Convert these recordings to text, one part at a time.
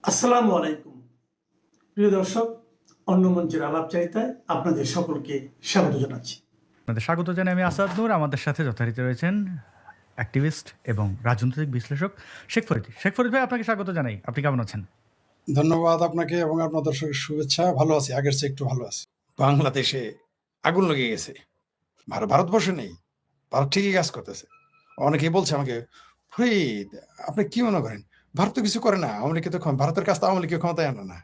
আসসালামু আলাইকুম প্রিয় দর্শক, অন্য মঞ্চের আলাপচারিতায় আপনাদের সকলকে স্বাগত জানাচ্ছি। আপনাদের স্বাগত জানাই আমি আসাদ নূর। আমাদের সাথে যথারীতি রয়েছেন অ্যাক্টিভিস্ট এবং রাজনৈতিক বিশ্লেষক শেখ ফরিদ। শেখ ফরিদ ভাই, আপনাকে স্বাগত জানাই। আপনি কেমন আছেন? ধন্যবাদ আপনাকে এবং আপনার দর্শকের শুভেচ্ছা। ভালো আছি, আগের চেয়ে একটু ভালো আছি। বাংলাদেশে আগুন লেগে গেছে, ভারতবর্ষে নেই, ভারত ঠিকই কাজ করতেছে। অনেকেই বলছে আমাকে, ফরিদ আপনি কি মনে করেন ভারত তো কিছু করে না, আওয়ামী লীগকে তো ভারতের কাজ তো আওয়ামী লীগকে ক্ষমতায় আনে না,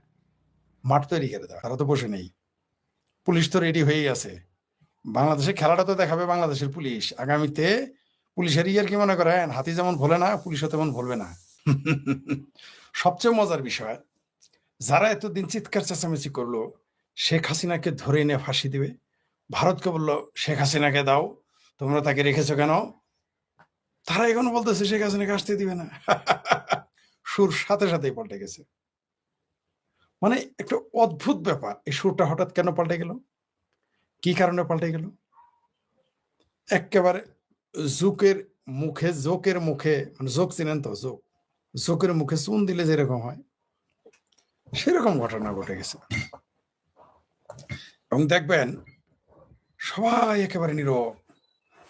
মাঠ তৈরি করে দেয়, তারা তো বসে নেই, পুলিশ তো রেডি হয়েই আছে। বাংলাদেশে খেলাটা তো দেখাবে বাংলাদেশের পুলিশ। আগামীতে পুলিশের ইয়ার কি মনে করেন, হাতি যেমন ভোলে না, পুলিশও তেমন ভুলবে না। সবচেয়ে মজার বিষয়, যারা এতদিন চিৎকার চেঁচামেচি করলো শেখ হাসিনাকে ধরে এনে ফাঁসি দিবে, ভারতকে বললো শেখ হাসিনাকে দাও, তোমরা তাকে রেখেছো কেন, তারা এখনো বলতেছে শেখ হাসিনাকে আসতে দিবে না। সুর সাথে সাথেই পাল্টে গেছে। মানে একটা অদ্ভুত ব্যাপার, এই সুরটা হঠাৎ কেন পাল্টে গেল, কি কারণে পাল্টে গেল? একেবারে জোকের মুখে, মানে জোক চিনেন তো, জোকের মুখে চুন দিলে যেরকম হয় সেরকম ঘটনা ঘটে গেছে। এবং দেখবেন সবাই একেবারে নীরব,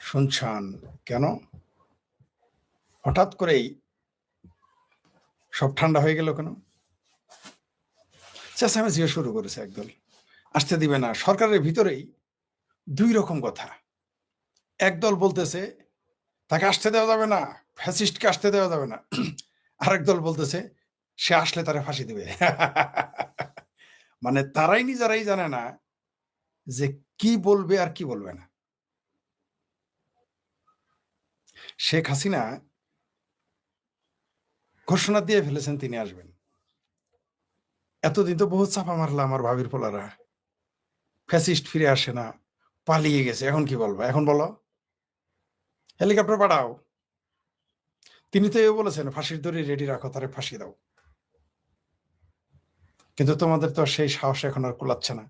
শুনছান। কেন? হঠাৎ করেই সব ঠান্ডা হয়ে গেল কেন? চেঁচামেচিও শুরু করেছে একদল, আসতে দিবে না। সরকারের ভিতরেই দুই রকম কথা। একদল বলতেছে তাকে আসতে দেওয়া যাবে না, ফ্যাসিস্টকে আসতে দেওয়া যাবে না। আরেক দল বলতেছে সে আসলে তারা ফাঁসি দিবে। মানে তারাই নিজেরাই জানে না যে কি বলবে আর কি বলবে না। শেখ হাসিনা ঘোষণা দিয়ে ফেলেছেন তিনি আসবেন। এতদিন তো বহুত চাপা মারলা আমার ভাবির পোলারা, ফ্যাসিস্ট ফিরে আসে না, পালিয়ে গেছে, এখন কি বলবো? এখন বলো হেলিকপ্টার পাঠাও। তিনি তো এও বলেছেন ফাঁসির দড়ি রেডি রাখো, তারে ফাঁসি দাও। কিন্তু তোমাদের তো সেই সাহস এখন আর কুলাচ্ছে না।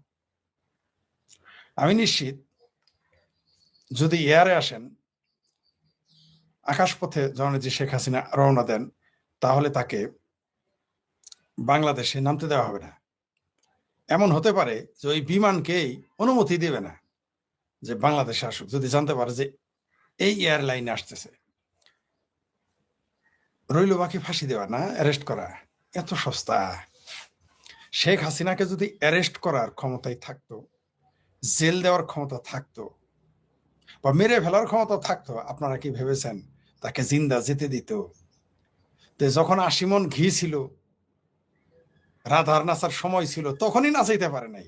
আমি নিশ্চিত যদি এয়ারে আসেন, আকাশপথে জননেত্রী শেখ হাসিনা রওনা দেন, তাহলে তাকে বাংলাদেশে নামতে দেওয়া হবে না। এমন হতে পারে যে ওই বিমানকেই অনুমতি দেবে না যে বাংলাদেশে আসুক, যদি জানতে পারে যে এই এয়ারলাইনে আসতেছে। রইল বাকি ফাঁসি দেওয়া, না অ্যারেস্ট করা। এত সস্তা। শেখ হাসিনাকে যদি অ্যারেস্ট করার ক্ষমতাই থাকতো, জেল দেওয়ার ক্ষমতা থাকতো, বা মেরে ফেলার ক্ষমতা থাকতো, আপনারা কি ভেবেছেন তাকে জিন্দা যেতে দিত? তো যখন 80 মণ ঘি ছিল, রাধার নাচার সময় ছিল, তখনই নাচাইতে পারে নাই।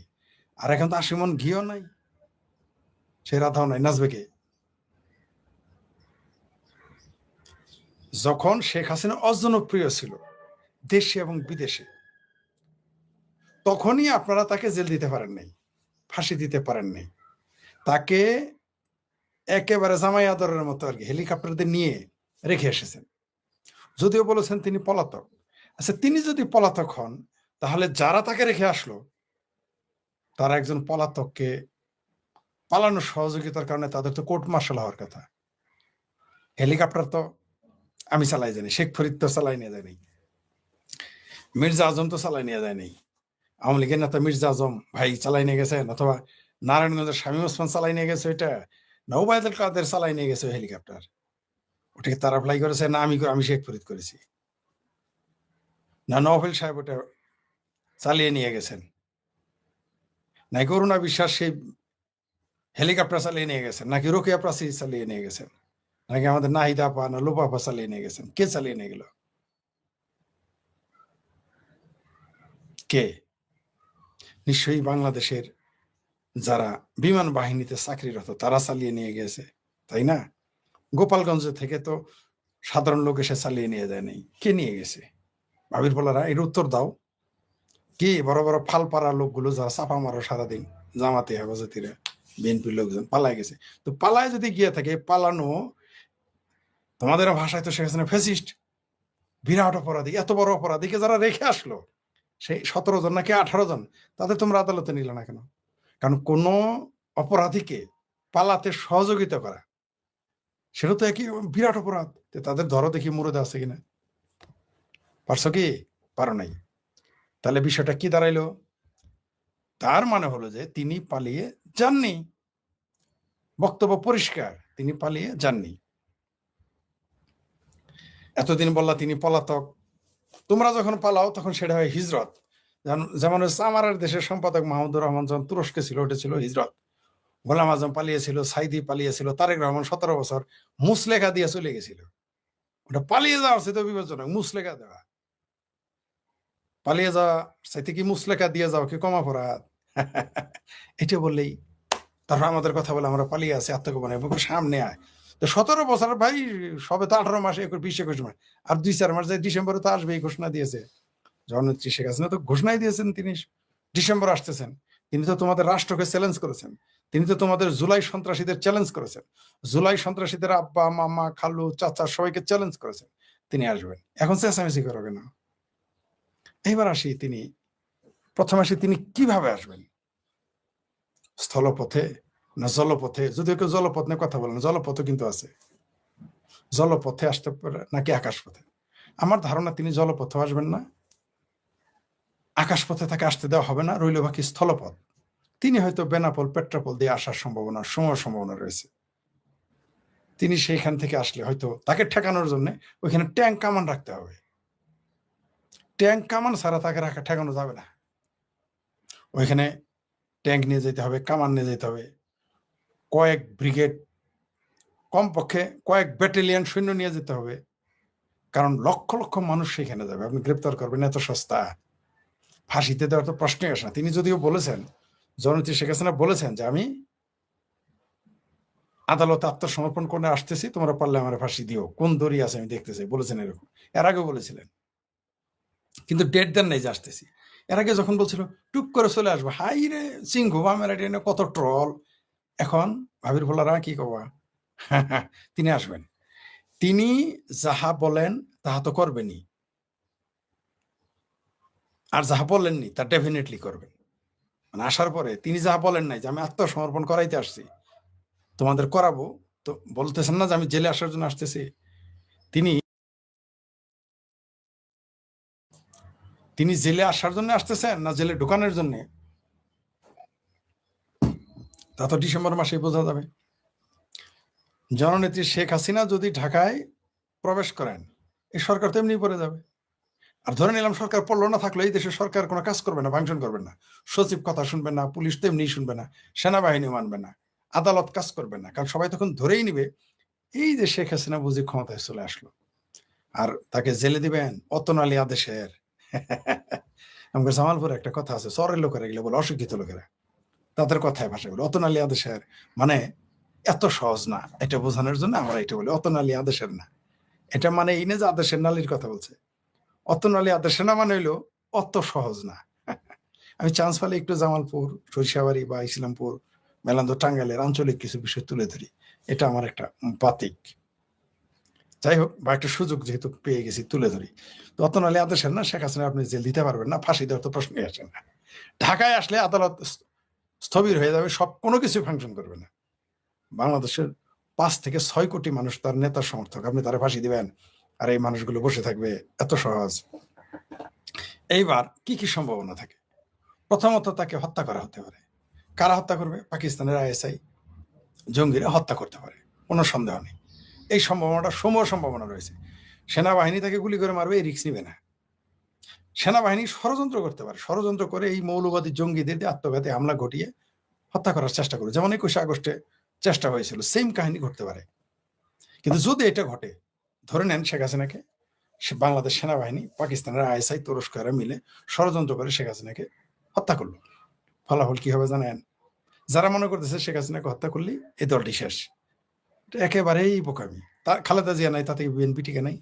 আর এখন তো 80 মণ ঘিও নাই, সে রাধাও নাই, নাচবে কে? যখন শেখ হাসিনা অজনপ্রিয় ছিল দেশে এবং বিদেশে, তখনই আপনারা তাকে জেল দিতে পারেন নাই, ফাঁসি দিতে পারেন নাই। তাকে একেবারে জামাই আদরের মতো আর কি হেলিকপ্টার দিয়ে নিয়ে রেখে এসেছেন। যদিও বলেছেন তিনি পলাতক। আচ্ছা, তিনি যদি পলাতক হন, তাহলে যারা তাকে রেখে আসলো তারা একজন পলাতককে পালানোর সহযোগিতার কারণে তাদের তো কোর্ট মার্শাল হওয়ার কথা। হেলিকপ্টার তো আমি চালাই জানি, শেখ ফরিদ তো চালাই নিয়ে যায়নি, মির্জা আজম তো চালাই নিয়ে যায়নি, আওয়ামী লীগের নেতা মির্জা আজম ভাই চালাই নিয়ে গেছেন, অথবা নারায়ণগঞ্জের শামীম ওসমান চালাই নিয়ে গেছে ওইটা, না ওবায়দুল কাদের চালাই নিয়ে গেছে হেলিকপ্টার। ওটাকে তারা ফ্লাই করেছে, না আমি শেখ ফরিদ করেছি, না নওফেল সাহেব ওটা চালিয়ে নিয়ে গেছেন, নাকি করুণা বিশ্বাস সেই হেলিকপ্টার চালিয়ে নিয়ে গেছেন, নাকি রোকেয়া প্রাচী চালিয়ে নিয়ে গেছেন, নাকি আমাদের নাহিদা আপা না লোপা আপা চালিয়ে নিয়ে গেছেন? কে চালিয়ে নিয়ে গেল? কে? নিশ্চয়ই বাংলাদেশের যারা বিমান বাহিনীতে চাকরিরত তারা চালিয়ে নিয়ে গেছে, তাই না? গোপালগঞ্জ থেকে তো সাধারণ লোক এসে চালিয়ে নিয়ে যায় নাই, কে নিয়ে গেছে? ভাবির বলারা এর উত্তর দাও। কি বড় বড় ফালপাড়া লোকগুলো যারা চাপা মারো সারাদিন, জামাতে হেফাজতিরা, বিএনপির লোকজন পালায় গেছে। তো পালায় যদি গিয়ে থাকে, পালানো তোমাদের ভাষায় তো সেখানে ফ্যাসিস্ট, বিরাট অপরাধী। এত বড় অপরাধীকে যারা রেখে আসলো, সেই 17 জন নাকি 18 জন, তাদের তোমরা আদালতে নিলে না কেন? কারণ কোন অপরাধীকে পালাতে সহযোগিতা করা সেটা তো একই বিরাট অপরাধ। তাদের ধরো দেখি মুরদে আছে কিনা। পারছো কি? পারো নাই। তাহলে বিষয়টা কি দাঁড়াইলো? তার মানে হলো যে তিনি পালিয়ে যাননি। বক্তব্য পরিষ্কার, তিনি পালিয়ে যাননি। এতদিন বললা তিনি পলাতক, তোমরা যখন পালাও তখন সেটা হয় হিজরত। যেমন হচ্ছে আমার দেশের সম্পাদক মাহমুদুর রহমান যখন তুরস্কে ছিল, ওটা ছিল হিজরত। গোলাম আজম পালিয়েছিল, সাইদি পালিয়েছিল, তারেক রহমান 17 বছর মুসলেখা দিয়ে চলে গেছিল। ওটা পালিয়ে যাওয়ার সাথে বিপজ্জনক। মুসলেখা দেওয়া, পালিয়ে যাওয়া সাথে কি মুসলেখা দিয়ে যাও কি কম অপরাধ? এটা বললেই তারপর আমাদের কথা বলে আমরা পালিয়ে আছি আত্মগোপনে, সামনে আয়। তো 17 বছর ভাই, সবে তো 18 মাসে 20-21 মাস, আর 2-4 মাস যায় ডিসেম্বরে তো আসবে, এই ঘোষণা দিয়েছে জননেত্রী শেখ হাসিনা। তো ঘোষণাই দিয়েছেন তিনি ডিসেম্বর আসতেছেন। তিনি তো তোমাদের রাষ্ট্রকে চ্যালেঞ্জ করেছেন, তিনি তো তোমাদের জুলাই সন্ত্রাসীদের চ্যালেঞ্জ করেছেন, জুলাই সন্ত্রাসীদের আব্বা মামা খালু চাচা সবাইকে চ্যালেঞ্জ করেছেন তিনি আসবেন। এখন চেঁচামেচি করবে না। এইবার আসি, তিনি প্রথম আসি তিনি কিভাবে আসবেন? স্থলপথে না জলপথে? যদিও কেউ জলপথ নিয়ে কথা বলেন, জলপথও কিন্তু আছে। জলপথে আসতে পারে নাকি আকাশপথে? আমার ধারণা তিনি জলপথে আসবেন না, আকাশপথে তাকে আসতে দেওয়া হবে না, রইল বাকি স্থলপথ। তিনি হয়তো বেনাপোল পেট্রাপোল দিয়ে আসার সম্ভাবনা রয়েছে। তিনি সেইখান থেকে আসলে হয়তো তাকে ঠেকানোর জন্য ওইখানে ট্যাঙ্ক কামান রাখতে হবে। ট্যাঙ্ক কামান ছাড়া তাকে ঠেকানো যাবে না। ওইখানে ট্যাঙ্ক নিয়ে যেতে হবে, কামান নিয়ে যেতে হবে, কয়েক ব্রিগেড, কমপক্ষে কয়েক ব্যাটালিয়ন সৈন্য নিয়ে যেতে হবে। কারণ লক্ষ লক্ষ মানুষ সেখানে যাবে, আপনি গ্রেপ্তার করবেন এত সস্তা? ফাঁসিতে দেওয়ার তো প্রশ্নই আসে না। তিনি যদিও বলেছেন, জননেত্রী শেখ হাসিনা বলেছেন যে আমি আদালতে আত্মসমর্পণ করে আসতেছি, তোমরা পারলে আমার ফাঁসি দিও, কোন দড়ি আছে আমি দেখতে চাই, বলেছেন এরকম। এর আগে বলেছিলেন, কিন্তু ডেট দেন নাই যে আসতেছি। এর আগে যখন বলছিল টুক করে চলে আসবো, হাই রে চিঙ্গু বামের কত ট্রল। এখন ভাবির ভোলারা কি কবা, তিনি আসবেন। তিনি যাহা বলেন তাহা তো করবেনই, আর যাহা বলেননি তা ডেফিনেটলি করবেন। মানে আসার পরে তিনি যাহা বলেন নাই যে আমি আত্মসমর্পণ করাইতে আসছি, তোমাদের করাবো, তো বলতেছেন না যে আমি জেলে আসার জন্য আসতেছি। তিনি জেলে আসার জন্য আসতেছেন না জেলে ঢুকানোর জন্য, তা তো ডিসেম্বর মাসে বোঝা যাবে। জননেত্রী শেখ হাসিনা যদি ঢাকায় প্রবেশ করেন, এই সরকার তো এমনি পড়ে যাবে। আর ধরে নিলাম সরকার পড়লো না, থাকলো, এই দেশের সরকার কোনো কাজ করবে না, ফাংশন করবে না, সচিব কথা শুনবে না, পুলিশ তো এমনি শুনবে না, সেনাবাহিনী মানবে না, আদালত কাজ করবে না, কারণ সবাই তখন ধরেই নিবে এই যে শেখ হাসিনা বুঝি ক্ষমতায় চলে আসলো। আর তাকে জেলে দিবেন অতনালী আদেশের। আমাদের জামালপুরে একটা কথা আছে, চরের লোকেরা এগুলো বলে, অশিক্ষিত লোকেরা তাদের কথায় ভাষা বলে অতনালী আদেশের, মানে এত সহজ না। এটা বোঝানোর জন্য আমরা এটা বলি অতনালী আদেশের না। এটা মানে এই না যে আদেশের নালীর কথা বলছে, অতনালী আদেশের না মানে হইলো অত সহজ না। আমি চান্স পালে একটু জামালপুর, সরিষাবাড়ি বা ইসলামপুর, মেলান্দ, টাঙ্গাইলের আঞ্চলিক কিছু বিষয় তুলে ধরি, এটা আমার একটা বাতিক। যাই হোক, বা একটা সুযোগ যেহেতু পেয়ে গেছি তুলে ধরি। তো অতনালী আদেশের না, শেখ হাসিনা আপনি জেল দিতে পারবেন না, ফাঁসি দেওয়ার তো প্রশ্নই আসে না। ঢাকায় আসলে আদালত স্থবির হয়ে যাবে, সব কোনো কিছু ফাংশন করবে না। বাংলাদেশের 5 থেকে 6 কোটি মানুষ তার নেতার সমর্থক, আপনি তারা ফাঁসি দিবেন আর এই মানুষগুলো বসে থাকবে? এত সহজ? এইবার কি কি সম্ভাবনা থাকে? প্রথমত তাকে হত্যা করা হতে পারে। কারা হত্যা করবে? পাকিস্তানের ISI জঙ্গিরা হত্যা করতে পারে, কোনো সন্দেহ নেই। এই সম্ভাবনাটা সম্ভাবনা রয়েছে। সেনাবাহিনী তাকে গুলি করে মারবে, এই রিস্ক নিবে না। সেনাবাহিনী ষড়যন্ত্র করতে পারে, ষড়যন্ত্র করে এই মৌলবাদী জঙ্গিদের দিয়ে আত্মঘাতী হামলা ঘটিয়ে হত্যা করার চেষ্টা করবে, যেমন 21 আগস্টে চেষ্টা হয়েছিল, সেম কাহিনী ঘটতে পারে। কিন্তু যদি এটা ঘটে, ধরে নেন শেখ হাসিনাকে বাংলাদেশ সেনাবাহিনী, পাকিস্তানের ISI, তুরস্করা মিলে ষড়যন্ত্র করে শেখ হাসিনাকে হত্যা করলো, ফলাফল কি হবে জানেন? যারা মনে করতেছে শেখ হাসিনাকে হত্যা করলে এই দলটি শেষ, একেবারেই বোকামি। তার খালেদা জিয়া নাই, তাতে বিএনপি টিকে নাই।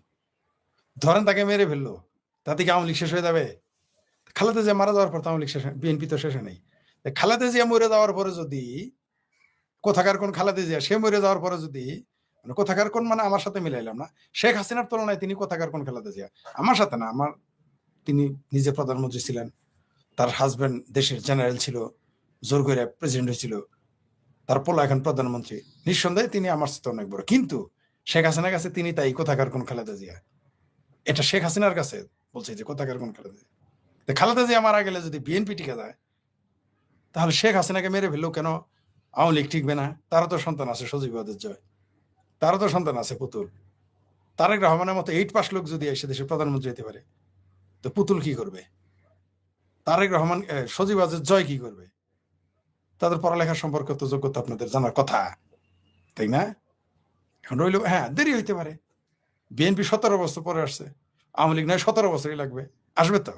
ধরেন তাকে মেরে ফেললো, তাতে কি আওয়ামী লীগ শেষ হয়ে যাবে? খালেদা জিয়া মারা যাওয়ার পর তো আওয়ামী লীগ শেষ, বিএনপি তো শেষ নেই। খালেদা জিয়া মরে যাওয়ার পরে যদি, কোথাকার কোন খালেদা জিয়া, সে মরে যাওয়ার পরে যদি, মানে কোথাকার কোন মানে আমার সাথে মিলাইলাম না, শেখ হাসিনার তুলনায় তিনি কোথাকার কোন খালেদা জিয়া, আমার সাথে না, আমার, তিনি নিজে প্রধানমন্ত্রী ছিলেন, তার হাজবেন্ড দেশের জেনারেল ছিল, জোর করে প্রেসিডেন্ট হয়েছিল, তার পোলা এখন প্রধানমন্ত্রী, নিঃসন্দেহে তিনি আমার সাথে অনেক বড়। কিন্তু শেখ হাসিনার কাছে তিনি তাই কোথাকার কোন খালেদা জিয়া, এটা শেখ হাসিনার কাছে বলছে যে কোথাকার কোন খালেদা জিয়া। তো খালেদা জিয়া মারা গেলে যদি বিএনপি টিকে যায়, তাহলে শেখ হাসিনাকে মেরে ফেললেও কেন আওয়ামী লীগ টিকবে না? তারও তো সন্তান আছে, সজীব ওয়াজেদ জয়, তারও তো সন্তান আছে, পুতুল। তারেক রহমানের মতো 8 পাস লোক যদি এসে দেশের প্রধানমন্ত্রী হতে পারে, তো পুতুল কি করবে? তারেক রহমান সজীব ওয়াজেদ জয় কি করবে? তাদের পড়ালেখার সম্পর্কে তো যোগ্যতা আপনাদের জানার কথা, তাই না? এখন রইল, হ্যাঁ দেরি হইতে পারে। বিএনপি 17 বছর পরে আসছে, আওয়ামী লীগ নয় 17 বছরই লাগবে, আসবে তো,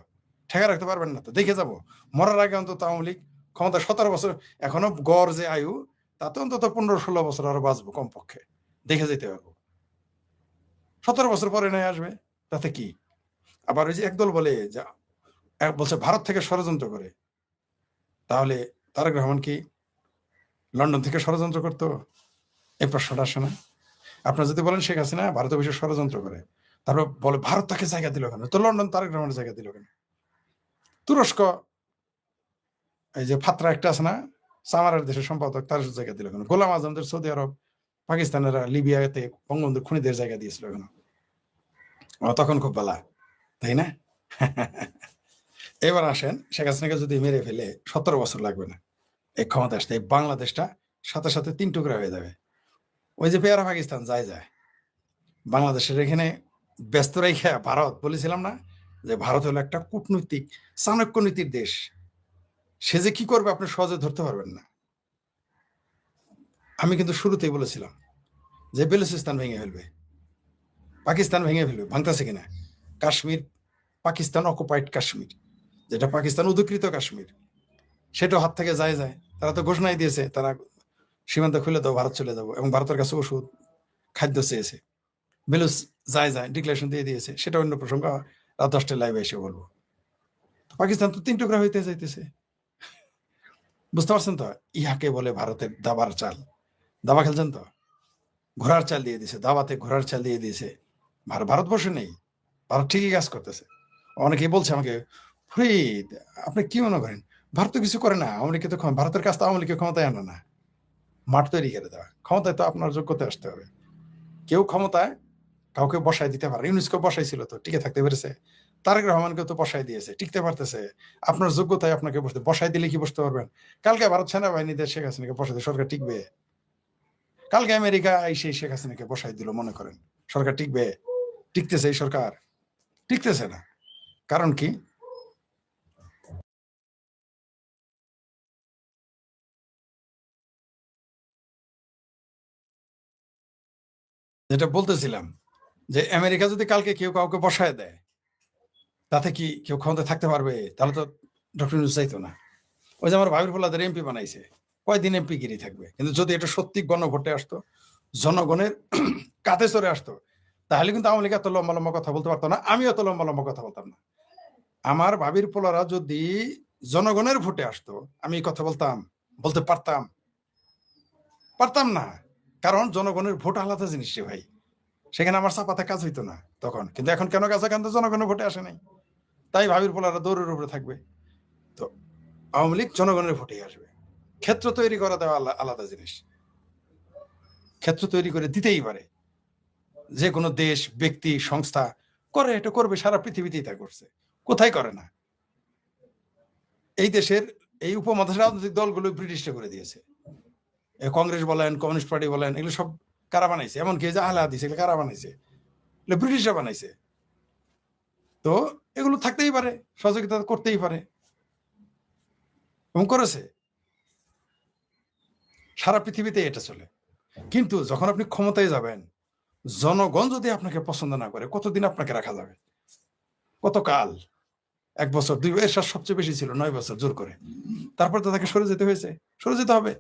ঠেকা রাখতে পারবেন না তো, দেখে যাব। মরার আগে অন্তত আওয়ামী লীগ ক্ষমতা 17 বছর, এখনো গড় যে আয়ু তাতে অন্তত 15-16 বছর আরো বাঁচবো কমপক্ষে, দেখে যেতে পারবো। 17 বছর পরে নয় আসবে, তাতে কি? আবার ওই যে একদল বলে যে বলছে ভারত থেকে ষড়যন্ত্র করে, তাহলে তারেক রহমান কি লন্ডন থেকে ষড়যন্ত্র করতো? এই প্রশ্নটা আসে না? আপনার যদি বলেন শেখ হাসিনা ভারত অবশ্যই ষড়যন্ত্র করে, তারপর বলে ভারত তাকে জায়গা দিল কেন, তো লন্ডন তারেক রহমানের জায়গা দিল কেন? তুরস্ক এই যে ফাত্রা একটা আছে না, সামারার দেশের সম্পাদক, তার জায়গা দিল কেন? গোলাম আজমদের সৌদি আরব, পাকিস্তানেরা লিবিয়াতে বঙ্গবন্ধু খুনিদের জায়গা দিয়েছিল কেন? তখন খুব বালা, তাই না? এবার আসেন, শেখ হাসিনাকে যদি মেরে ফেলে 17 বছর লাগবে না এই ক্ষমতা আসতে, এই বাংলাদেশটা সাথে সাথে 3 টুকরা হয়ে যাবে। ওই যে পেয়ারা পাকিস্তান যায় বাংলাদেশের এখানে ব্যস্ত রেখে ভারত, বলেছিলাম না যে ভারত হলো একটা কূটনৈতিক চাণক্য নীতির দেশ, সে যে কি করবে আপনি সহজে ধরতে পারবেন না। আমি কিন্তু শুরুতেই বলেছিলাম যে বেলুচিস্তান ভেঙে ফেলবে, পাকিস্তান ভেঙে ফেলবে, ভাঙতেছে কিনা? কাশ্মীর, পাকিস্তান অকুপাইড কাশ্মীর, যেটা পাকিস্তান অধিকৃত কাশ্মীর, সেটাও হাত থেকে যায়। তারা তো ঘোষণাই দিয়েছে তারা সীমান্ত খুলে দাও, ভারত চলে যাবো, এবং ভারতের কাছে ওষুধ খাদ্য চেয়েছে। বেলুচ যায় ডিক্লারেশন দিয়ে দিয়েছে, সেটা অন্য প্রসঙ্গ, রাত 10টায় লাইভে এসে বলবো। পাকিস্তান তো 3 টুকরা হইতে যাইতেছে, বুঝতে পারছেন তো? ইহাকে বলে ভারতের দাবার চাল। দাবা খেলছেন তো? ঘোড়ার চাল দিয়ে দিয়েছে, দাবাতে ঘোড়ার চাল দিয়ে দিয়েছে। ভারত বসে নেই, ভারত ঠিকই কাজ করতেছে। অনেকে বলছে আমাকে, ফরিদ আপনি কি মনে করেন ভারত তো কিছু করে না, আওয়ামী লীগকে তো ভারতের কাজ তো আওয়ামী লীগকে ক্ষমতায় আনে না, মাঠ তৈরি করে দেওয়া। ক্ষমতায় তো আপনার যোগ্যতা আসতে হবে। কেউ ক্ষমতায় কাউকে বসায় দিতে পারে, ইউনেস্কো বসাইছিল তো টিকে থাকতে পেরেছে, তারেক রহমানকে তো বসাই দিয়েছে, টিকতে পারতেছে। আপনার যোগ্যতায় আপনাকে বসাই দিলে কি বসতে পারবেন? কালকে ভারত সেনাবাহিনীদের শেখ হাসিনাকে বসাতে সরকার টিকবে? কালকে আমেরিকা এসে শেখ হাসিনাকে বসাই দিল, মনে করেন সরকার টিকবে? টিকতেছে এই সরকার? টিকতেছে না। কারণ কি? যেটা বলতেছিলাম যে আমেরিকা যদি কালকে কেউ কাউকে বসায় দেয়, তাতে কি কেউ ক্ষমতা থাকতে পারবে? তাহলে তো ডক্টর ইউনূস চাইতো না। ওই যে আমার ভাবির পোলাদের এমপি বানাইছে, কয়দিন এমপি গিরি থাকবে? কিন্তু যদি এটা সত্যি গণভোটে আসতো, জনগণের কাতে চড়ে আসতো, তাহলে কিন্তু আওয়ামী লীগ এত লম্বা লম্বা কথা বলতে পারতো না, আমি এত লম্বা লম্বা কথা বলতাম না। আমার ভাবির পোলারা যদি জনগণের ভোটে আসতো, আমি কথা বলতে পারতাম না। কারণ জনগণের ভোট আলাদা জিনিস রে ভাই, সেখানে আমার চাপাতে কাজ হইতো না তখন। কিন্তু এখন কেন কাজ হয়? কিন্তু জনগণের ভোটে আসে নাই, তাই ভাবির পোলারা দৌড়ের উপরে থাকবে। তো আওয়ামী লীগ জনগণের ভোটে আসবে। ক্ষেত্র তৈরি করা দেওয়া আলাদা জিনিস, ক্ষেত্র তৈরি করে দিতেই পারে যে কোনো দেশ, ব্যক্তি, সংস্থা করে, এটা করবে, সারা পৃথিবীতেই তা করছে, কোথায় করে না? এই দেশের এই উপমহাদেশের রাজনৈতিক দলগুলো ব্রিটিশরা করে দিয়েছে। কংগ্রেস বলেন, কমিউনিস্ট পার্টি বলেন, এগুলো সব কারা বানাইছে? এমনকি যে আহলে হাদিস, এগুলো কারা বানাইছে? এগুলো ব্রিটিশরা বানাইছে। তো এগুলো থাকতেই পারে, সহযোগিতা করতেই পারে, এবং করেছে। সারা পৃথিবীতে এটা চলে। কিন্তু যখন আপনি ক্ষমতায় যাবেন, জনগণ যদি আপনাকে পছন্দ না করে, কতদিন আপনাকে রাখা যাবে? কতকাল? 1 বছর, 2 বছর, এরশাদ সবচেয়ে বেশি ছিল 9 বছর জোর করে। তারপর তো তাকে সরে যেতে হয়েছে, সরে যেতে হবে।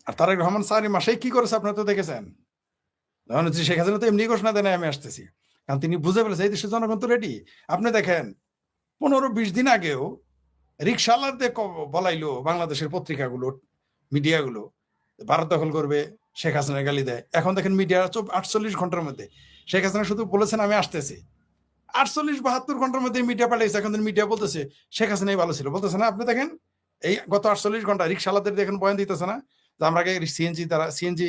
আর তারেক রহমান 4 মাসেই কি করেছে আপনারা তো দেখেছেন। শেখ হাসিনা তো এমনি ঘোষণা দেয় আমি আসতেছি, কারণ তিনি বুঝে ফেলেছে এই দেশের জনগণ তো রেডি। আপনি দেখেন 15-20 দিন আগেও রিক্সাওয়ালাদের বলাইলো বাংলাদেশের পত্রিকাগুলো, মিডিয়াগুলো, ভারত দখল করবে, শেখ হাসিনা গালি দেয়। এখন দেখেন মিডিয়া 48 ঘন্টার মধ্যে শেখ হাসিনা শুধু বলেছেন আমি আসতেছি, 48-72 ঘন্টার মধ্যে মিডিয়া পাঠিয়েছে। এখন মিডিয়া বলতেছে শেখ হাসিনাই ভালো ছিল, বলতেছে না? আপনি দেখেন এই গত 48 ঘন্টা রিক্সাওয়ালাদের দেখেন বয়ান দিতেছে না যে আমরা আগে সিএনজি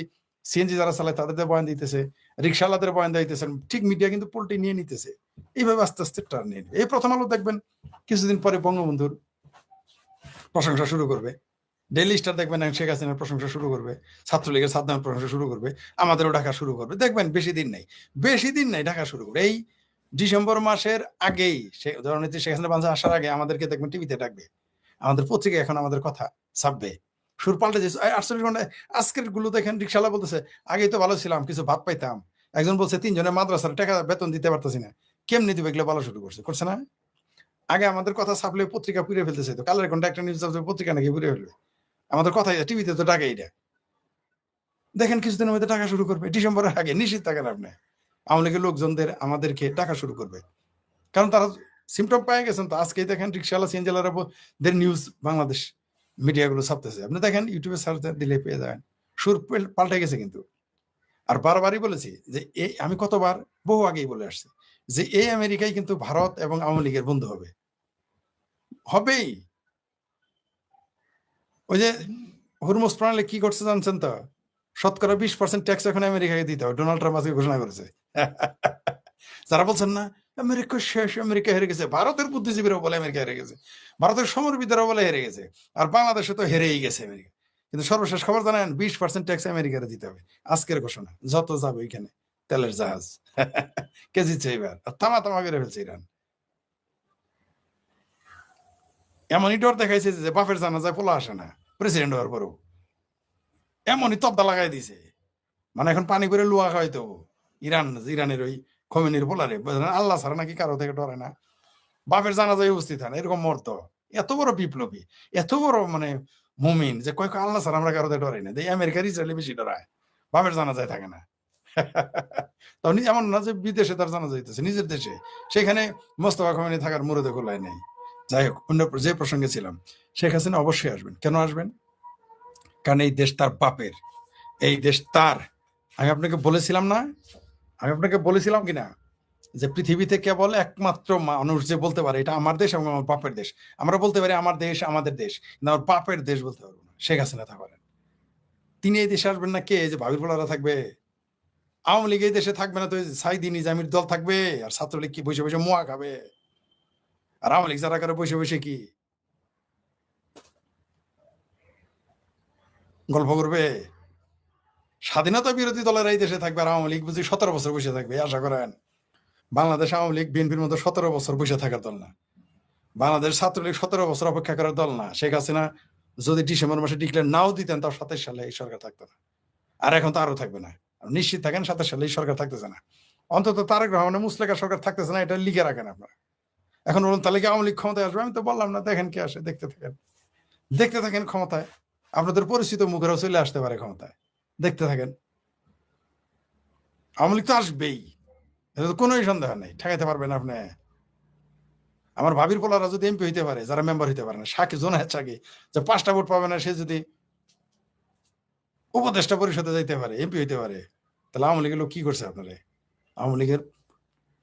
সিএনজি যারা চালায় তাদের বয়ান দিতেছে, রিক্সাওয়ালাদের বয়ান দিতেছেন, ঠিক মিডিয়া কিন্তু পোল্ট্রি নিয়ে নিতেছে। এইভাবে আস্তে আস্তে টার্ন নিয়ে নেবে। এই প্রথম আলো দেখবেন কিছুদিন পরে বঙ্গবন্ধুর প্রশংসা শুরু করবে, ডেইলি স্টার দেখবেন শেখ হাসিনার প্রশংসা শুরু করবে, ছাত্রলীগের সাদ্দামের প্রশংসা শুরু করবে, আমাদেরও ঢাকা শুরু করবে। দেখবেন বেশি দিন নাই ঢাকা শুরু করবে। এই ডিসেম্বর মাসের আগেই জননেত্রী শেখ হাসিনা বাংলাদেশে আসার আগে আমাদেরকে দেখবেন টিভিতে ডাকবে, আমাদের পত্রিকায় এখন আমাদের কথা ছাপবে। সুর পাল্টে যে 48 ঘন্টায় আজকের গুলো দেখেন রিক্সাওয়ালা বলতেছে আগেই তো ভালো ছিলাম, কিছু ভাত পাইতাম। একজন বলছে 3 জনের মাদ্রাসার টাকা বেতন দিতে পারতেছি না, কেমনি দিবে, এগুলো বলা শুরু করছে না। আগে আমাদের কথা ছাপলে পত্রিকা পুড়ে ফেলতেছে, তো কালের ঘন্টা একটা নিউজ পত্রিকা নাকি পুড়ে ফেলবে, আমাদের কথা টিভিতে তো ডাকে। এইটা দেখেন কিছুদিনের মধ্যে টাকা শুরু করবে, ডিসেম্বরের আগে নিশ্চিত থাকেন আপনি। আওয়ামী লীগের লোকজনদের আমাদেরকে টাকা শুরু করবে, কারণ তারা সিমটম পেয়ে গেছেন। তো আজকেই দেখেন রিক্সাওয়ালা সিএনজিওয়ালারা দের নিউজ বাংলাদেশ মিডিয়াগুলো ছাপতেছে, আপনি দেখেন ইউটিউবে সার্চ দিলে পেয়ে যাবেন। সুর পাল্টে গেছে কিন্তু। আর বারবারই বলেছি যে আমি কতবার বহু আগেই বলে আসছি যে এই আমেরিকায় কিন্তু ভারত এবং আওয়ামী লীগের বন্ধু হবেই। ওই যে হুরমুজ প্রণালী কি করছে জানছেন তো, শতকরা 20% ট্যাক্স এখন আমেরিকাকে দিতে হবে, ডোনাল্ড ট্রাম্প আজকে ঘোষণা করেছে। যারা বলছেন না আমেরিকা শেষ, আমেরিকা হেরে গেছে, ভারতের বুদ্ধিজীবীরাও বলে আমেরিকা হেরে গেছে, ভারতের সমরবিদেরাও বলে হেরে গেছে, আর বাংলাদেশে তো হেরেই গেছে আমেরিকা। কিন্তু সর্বশেষ খবর জানেন 20% ট্যাক্স আমেরিকারে দিতে হবে, আজকের ঘোষণা। যত যাবে ওইখানে তেলের জাহাজ কে জিতছে এবার, তামা করে ফেলছে ইরান। এমনই ডর দেখাইছে যে বাপের জানাজায় পোলা আসে না প্রেসিডেন্ট হওয়ার পরেও, এমনই তবদা লাগাই দিছে। মানে এখন পানি করে লুয়া খাওয়াইতো ইরানের ওই খমেনির পোলারে, আল্লাহ ছাড়া নাকি কারো থেকে ডরে না, বাপের জানাজায় উপস্থিত হয় না, এরকম মরতো। এত বড় বিপ্লবী, এত বড় মানে মুমিন যে কয়েক আল্লাহ ছাড়া আমরা কারোতে ডরাই না। আমেরিকার ইসরায়েলি বেশি ডরায়, বাপের জানাজায় থাকে না। তখন এমন না যে বিদেশে তার জানা যাইতেছে, নিজের দেশে, সেখানে মোস্তফা খমেনি থাকার মুরদে গোলায় নেই। যাই হোক, অন্য যে প্রসঙ্গে ছিলাম, শেখ হাসিনা অবশ্যই আসবেন। কেন আসবেন? কারণ এই দেশ তার বাপের, এই দেশ তার। আমি আপনাকে বলেছিলাম কিনা যে পৃথিবীতে কেবল একমাত্র মানুষ যে বলতে পারে এটা আমার দেশ এবং আমার বাপের দেশ। আমরা বলতে পারি আমার দেশ, আমাদের দেশ, কিন্তু আমার বাপের দেশ বলতে পারবো না। শেখ হাসিনা তা পারেন। তিনি এই দেশে আসবেন না, কে? যে ভাবির পোলারা থাকবে। আওয়ামী লীগ এই দেশে থাকবে না, তো সাইদি নিজামীর দল থাকবে, আর ছাত্রলীগ কি বসে বসে মোয়া খাবে, আর আওয়ামী লীগ যারা করে বসে বসে কি গল্প করবে? স্বাধীনতা বিরোধী দলের এই দেশে থাকবে, আর আওয়ামী লীগ বুঝি 17 বছর বসে থাকবে। আশা করেন বাংলাদেশ আওয়ামী লীগ বিএনপির মতো 17 বছর বসে থাকার দল না। বাংলাদেশ ছাত্রলীগ 17 বছর অপেক্ষা করার দল না। শেখ হাসিনা যদি ডিসেম্বর মাসে ডিক্লেয়ার নাও দিতেন, তাও 27 সালে এই সরকার থাকতো না, আর এখন তো আরো থাকবে না। নিশ্চিত থাকেন 27 সালে এই সরকার থাকতেছে না, অন্তত তারেক রহমানের মুসলেকা সরকার থাকতেছে না, এটা লিখে রাখেন আপনারা। এখন বলুন তাহলে কি আওয়ামী লীগ ক্ষমতায় আসবে? আমি তো বললাম না, দেখেন কে আসে, দেখতে থাকেন ক্ষমতায়। আপনাদের পরিচিত মুখেরাও চলে আসতে পারে ক্ষমতায়, দেখতে থাকেন। আওয়ামী লীগ তো আসবেই, এটা তো কোনোই সন্দেহ নেই, ঠেকাইতে পারবেন আপনি। আমার ভাবির পোলারা যদি এমপি হইতে পারে, যারা মেম্বার হইতে পারে না, সাকি জোনায়েদ সাকি, যে 5টা ভোট পাবে না, সে যদি উপদেষ্টা পরিষদে যাইতে পারে, এমপি হইতে পারে, তাহলে আওয়ামী লীগের লোক কি করছে আপনারা? আওয়ামী লীগের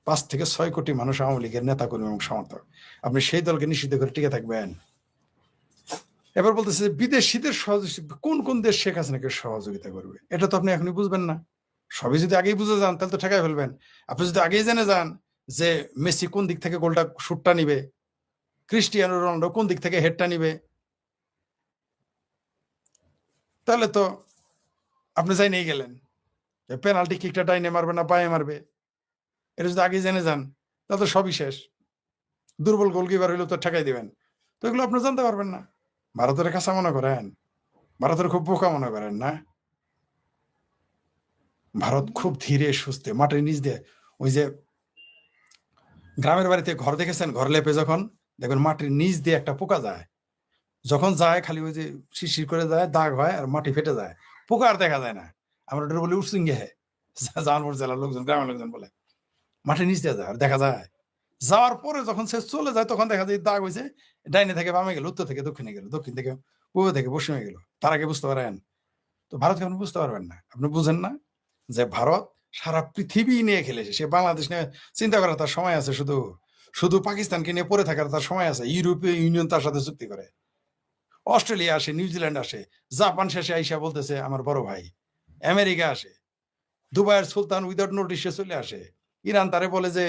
5 থেকে 6 কোটি মানুষ আওয়ামী লীগের নেতা কর্মী এবং সমর্থক। আপনি সেই দলকে নিষিদ্ধ করে টিকে থাকবেন? এবার বলতেছে বিদেশিদের সহযোগিতা, কোন কোন দেশ শেখ হাসিনাকে সহযোগিতা করবে, এটা তো আপনি এখনই বুঝবেন না। সবই যদি আগেই বুঝে যান, তাহলে তো ঠেকাই ফেলবেন। আপনি যদি আগেই জেনে যান যে মেসি কোন দিক থেকে গোলটা শুটটা নিবে, ক্রিস্টিয়ানো রোনাল্ডো কোন দিক থেকে হেডটা নিবে, তাহলে তো আপনি যাই নিয়ে গেলেন পেনাল্টি কিকটা ডাইনে মারবে না বায়ে মারবে। এটা যদি আগে জেনে যান, তাহলে তো সবই শেষ। দুর্বল গোলকিপার হইলেও তো ঠেকাই দিবেন। তো এগুলো আপনি জানতে পারবেন না। ভারতের কাছে মনে করেন, ভারতের খুব বোকা মনে করেন না? ভারত খুব ধীরে সুস্থে মাটির নিচ দিয়ে, ওই যে গ্রামের বাড়িতে ঘর দেখেছেন, ঘর লেপে যখন দেখবেন মাটির নিচ দিয়ে একটা পোকা যায়, যখন যায় খালি ওই যে শিরশির করে যায়, দাগ হয় আর মাটি ফেটে যায়, পোকা আর দেখা যায় না। আমরা ওটা বলি উঠসিঙ্গে হে, জাহানপুর জেলার লোকজন, গ্রামের লোকজন বলে মাটির নিচ দিয়ে যায় আর দেখা যায়। যাওয়ার পরে যখন সে চলে যায়, তখন দেখা যায় দাগ হয়েছে, ডাইনে থেকে বামে গেল, উত্তর থেকে দক্ষিণে গেল, দক্ষিণ থেকে পূর্ব থেকে পশ্চিমে গেল। তার আগে বুঝতে পারেন? তো ভারতকে আপনি বুঝতে পারবেন না। আপনি বুঝেন না যে ভারত সারা পৃথিবী নিয়ে খেলেছে। সে বাংলাদেশ নিয়ে চিন্তা করার তার সময় আছে? শুধু শুধু পাকিস্তানকে নিয়ে পড়ে থাকার তার সময় আছে? ইউরোপীয় ইউনিয়ন তার সাথে চুক্তি করে, অস্ট্রেলিয়া আসে, নিউজিল্যান্ড আসে, জাপান শেষে আইসা বলতেছে আমার বড় ভাই আমেরিকা আসে, দুবাইয়ের সুলতান উইদাউট নোটিশে চলে আসে, ইরান তারে বলে যে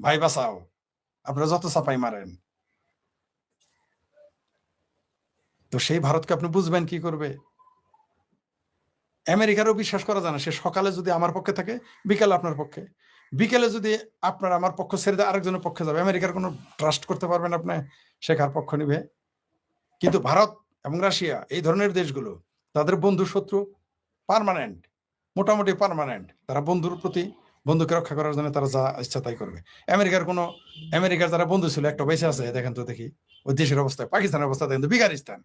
ভাই বাঁচাও, আপনারা যত চাপাই মারেন। তো সেই ভারতকে আপনি বুঝবেন কি করবে? আমেরিকারও বিশ্বাস করা যায় না। সে সকালে যদি আমার পক্ষে থাকে, বিকালে আপনার পক্ষে, বিকেলে যদি আপনার আমার পক্ষ ছেড়ে দিয়ে আরেকজনের পক্ষে যাবে, আমেরিকার কোনো ট্রাস্ট করতে পারবেন আপনি সে কার পক্ষ নিবে? কিন্তু ভারত এবং রাশিয়া এই ধরনের দেশগুলো তাদের বন্ধু শত্রু পার্মানেন্ট, মোটামুটি পার্মানেন্ট। তারা বন্ধুর প্রতি, বন্ধুকে রক্ষা করার জন্য তারা যা ইচ্ছা তাই করবে। আমেরিকার যারা বন্ধু ছিল একটা বেঁচে আছে দেখেন তো দেখি ওই দেশের অবস্থা, পাকিস্তানের অবস্থা দেখেন তো, বিগারিস্তান,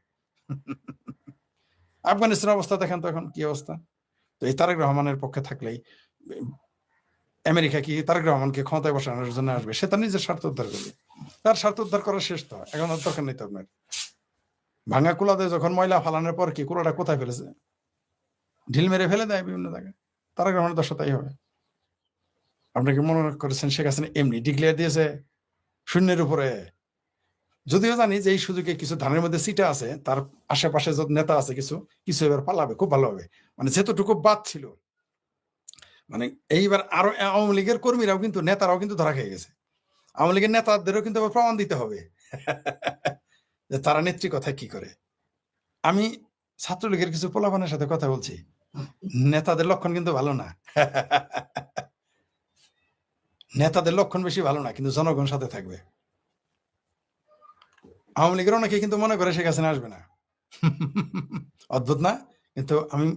আফগানিস্তানের অবস্থা দেখেন তো এখন কি অবস্থা। তো এই তারেক রহমানের পক্ষে থাকলেই আমেরিকা কি তারেক রহমানকে ক্ষমতায় বসানোর জন্য আসবে? সে তার নিজের স্বার্থ উদ্ধার করবে, তার স্বার্থ উদ্ধার করা শেষ। তো এখন আর দরকার নেই তো আপনার। ভাঙা কুলাতে যখন ময়লা ফালানোর পর কি কুলাটা কোথায় ফেলেছে? ঢিল মেরে ফেলে দেয় বিভিন্ন জায়গায়। তারেক রহমানের দশা তাই হবে। আপনাকে মনে করেছেন শেখ হাসিনা এমনি ডিক্লেয়ার দিয়েছে শূন্যের উপরে? যদিও জানি যে এই সুযোগে কিছু ধানের মধ্যে সিটা আছে, তার আশেপাশে যত নেতা আছে কিছু কিছু এবার পালাবে খুব ভালো হবে। মানে যেতটুকু বাদ ছিল, মানে এইবার আরো আওয়ামী লীগের কর্মীরাও কিন্তু, নেতারাও কিন্তু ধরা খেয়ে গেছে। আওয়ামী লীগের নেতাদেরও কিন্তু আবার প্রমাণ দিতে হবে যে তারা নেত্রী কথা কি করে। আমি ছাত্রলীগের কিছু পোলাপানের সাথে কথা বলছি, নেতাদের লক্ষণ কিন্তু ভালো না। নেতাদের লক্ষণ বেশি ভালো না, কিন্তু জনগণ সাথে থাকবে। আওয়ামী লীগের অনেকে কিন্তু মনে করে শেখ হাসিনা আসবে না। অদ্ভুত না? কিন্তু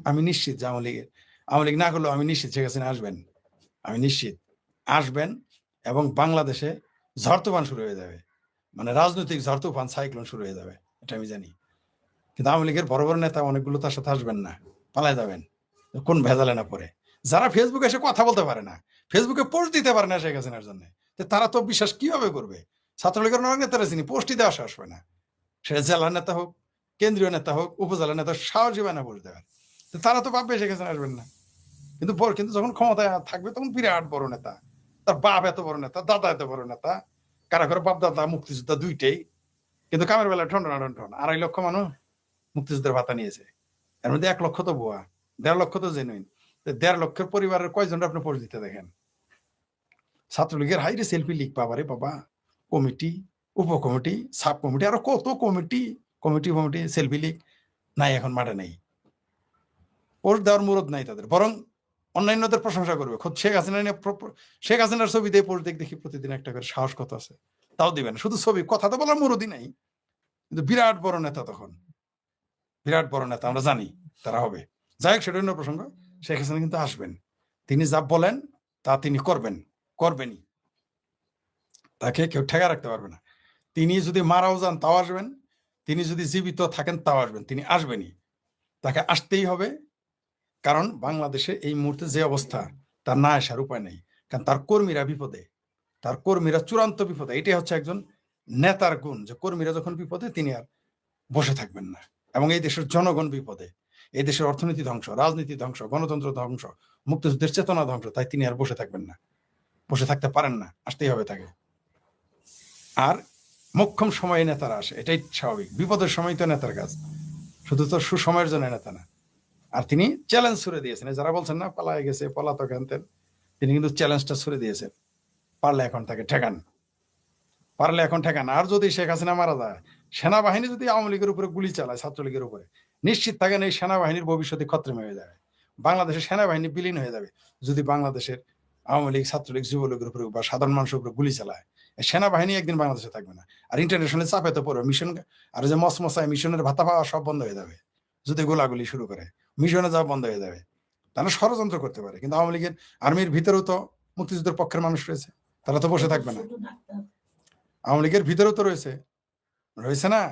আমি নিশ্চিত যে আওয়ামী লীগ না করলেও আমি নিশ্চিত শেখ হাসিনা আসবেন। আমি নিশ্চিত আসবেন, এবং বাংলাদেশে ঝড় তুফান শুরু হয়ে যাবে। মানে রাজনৈতিক ঝড় তুফান, সাইক্লোন শুরু হয়ে যাবে, এটা আমি জানি। কিন্তু আওয়ামী লীগের বড় বড় নেতা অনেকগুলো তার সাথে আসবেন না, পালায় যাবেন কোন ভেজালে না পড়ে। যারা ফেসবুকে এসে কথা বলতে পারে না, ফেসবুকে পোস্ট দিতে পারে না শেখ হাসিনার জন্য, তারা তো বিশ্বাস কিভাবে করবে? ছাত্রলীগের অনেক নেতারা চিনি, পোস্টই দেওয়া সাহস হয় না। সেটা জেলার নেতা হোক, কেন্দ্রীয় নেতা হোক, উপজেলার নেতা, সাহসী হয় না পোস্ট দেওয়ার। তারা তো ভাববে শেখ হাসিনা আসবেন না। কিন্তু যখন ক্ষমতায় থাকবে তখন বিরাট বড় নেতা, তার বাপ এত বড় নেতা, দাদা এত বড় নেতা, কারা করে বাপ দাদা মুক্তিযোদ্ধা দুইটাই, কিন্তু কামের বেলা ঠন 2.5 লক্ষ মানুষ মুক্তিযুদ্ধের ভাতা নিয়েছে। এর মধ্যে 1 লক্ষ তো ভুয়া, 1.5 লক্ষ তো জেনুইন। 1.5 লক্ষের পরিবারের কয়জন আপনি পোস্ট দিতে দেখেন? ছাত্রলীগের হাইরে সেলফি লিগ পাবারে বাবা, কমিটি, উপকমিটি, সাব কমিটি, আরো কত কমিটি সেলফি লিগ নাই, এখন মাঠে নেই। পোস্ট দেওয়ার মুরদ নাই তাদের, বরং অন্যান্যদের প্রশংসা করবে। খোদ শেখ হাসিনার ছবি দিয়ে পোস্ট দেখি প্রতিদিন একটা করে, সাহস কত আছে? তাও দিবেন, শুধু ছবি, কথা তো বলার মুরদই নাই। কিন্তু বিরাট বড় নেতা, তখন বিরাট বড় নেতা আমরা জানি তারা হবে। যাই হোক, সেটা অন্য প্রসঙ্গ। শেখ হাসিনা কিন্তু আসবেন, তিনি যা বলেন তা তিনি করবেনই। তাকে কেউ ঠেকা রাখতে পারবে না। তিনি যদি মারাও যান তাও আসবেন, তিনি যদি জীবিত থাকেন তাও আসবেন, তিনি আসবেনই। তাকে আসতেই হবে, কারণ বাংলাদেশে এই মুহূর্তে যে অবস্থা, তার না আসার উপায় নেই। কারণ তার কর্মীরা বিপদে, তার কর্মীরা চূড়ান্ত বিপদে। এটাই হচ্ছে একজন নেতার গুণ, যে কর্মীরা যখন বিপদে তিনি আর বসে থাকবেন না। এবং এই দেশের জনগণ বিপদে, এই দেশের অর্থনীতি ধ্বংস, রাজনীতি ধ্বংস, গণতন্ত্র ধ্বংস, মুক্তিযুদ্ধের চেতনা ধ্বংস, তাই তিনি আর বসে থাকবেন না, বসে থাকতে পারেন না, আসতেই হবে তাকে। আর মোক্ষম সময়ে নেতারা আসে, এটাই স্বাভাবিক। বিপদের সময় তো নেতার কাজ, শুধু তো সুসময়ের জন্য নেতা না। আর তিনি চ্যালেঞ্জ ছুড়ে দিয়েছেন, যারা বলছেন না পালায় গেছে, পলাতক আনতেন, তিনি কিন্তু চ্যালেঞ্জটা ছুড়ে দিয়েছেন, পারলে এখন তাকে ঠেকান, পারলে এখন ঠেকান। আর যদি শেখ হাসিনা মারা যায়, সেনাবাহিনী যদি আওয়ামী লীগের উপরে গুলি চালায়, ছাত্রলীগের উপরে, নিশ্চিত থাকেন এই সেনাবাহিনীর ভবিষ্যতে খতরমে হয়ে যাবে। বাংলাদেশের সেনাবাহিনী বিলীন হয়ে যাবে যদি বাংলাদেশের আওয়ামী লীগ, ছাত্রলীগ, যুবলীগের উপরে বা সাধারণ মানুষের উপরে গুলি চালায়। সেনাবাহিনী একদিন বাংলাদেশে থাকবে না। আর ইন্টারন্যাশনাল চাপে তো পড়বে, মিশন আর যে মসমসায় মিশনের ভাতা পাওয়া সব বন্ধ হয়ে যাবে যদি গোলাগুলি শুরু করে, মিশনে যাওয়া বন্ধ হয়ে যাবে। তারা ষড়যন্ত্র করতে পারে। কিন্তু আওয়ামী লীগের আর্মির ভিতরেও তো মুক্তিযুদ্ধের পক্ষের মানুষ রয়েছে, তারা তো বসে থাকবে না। আওয়ামী লীগের ভিতরেও তো রয়েছে না?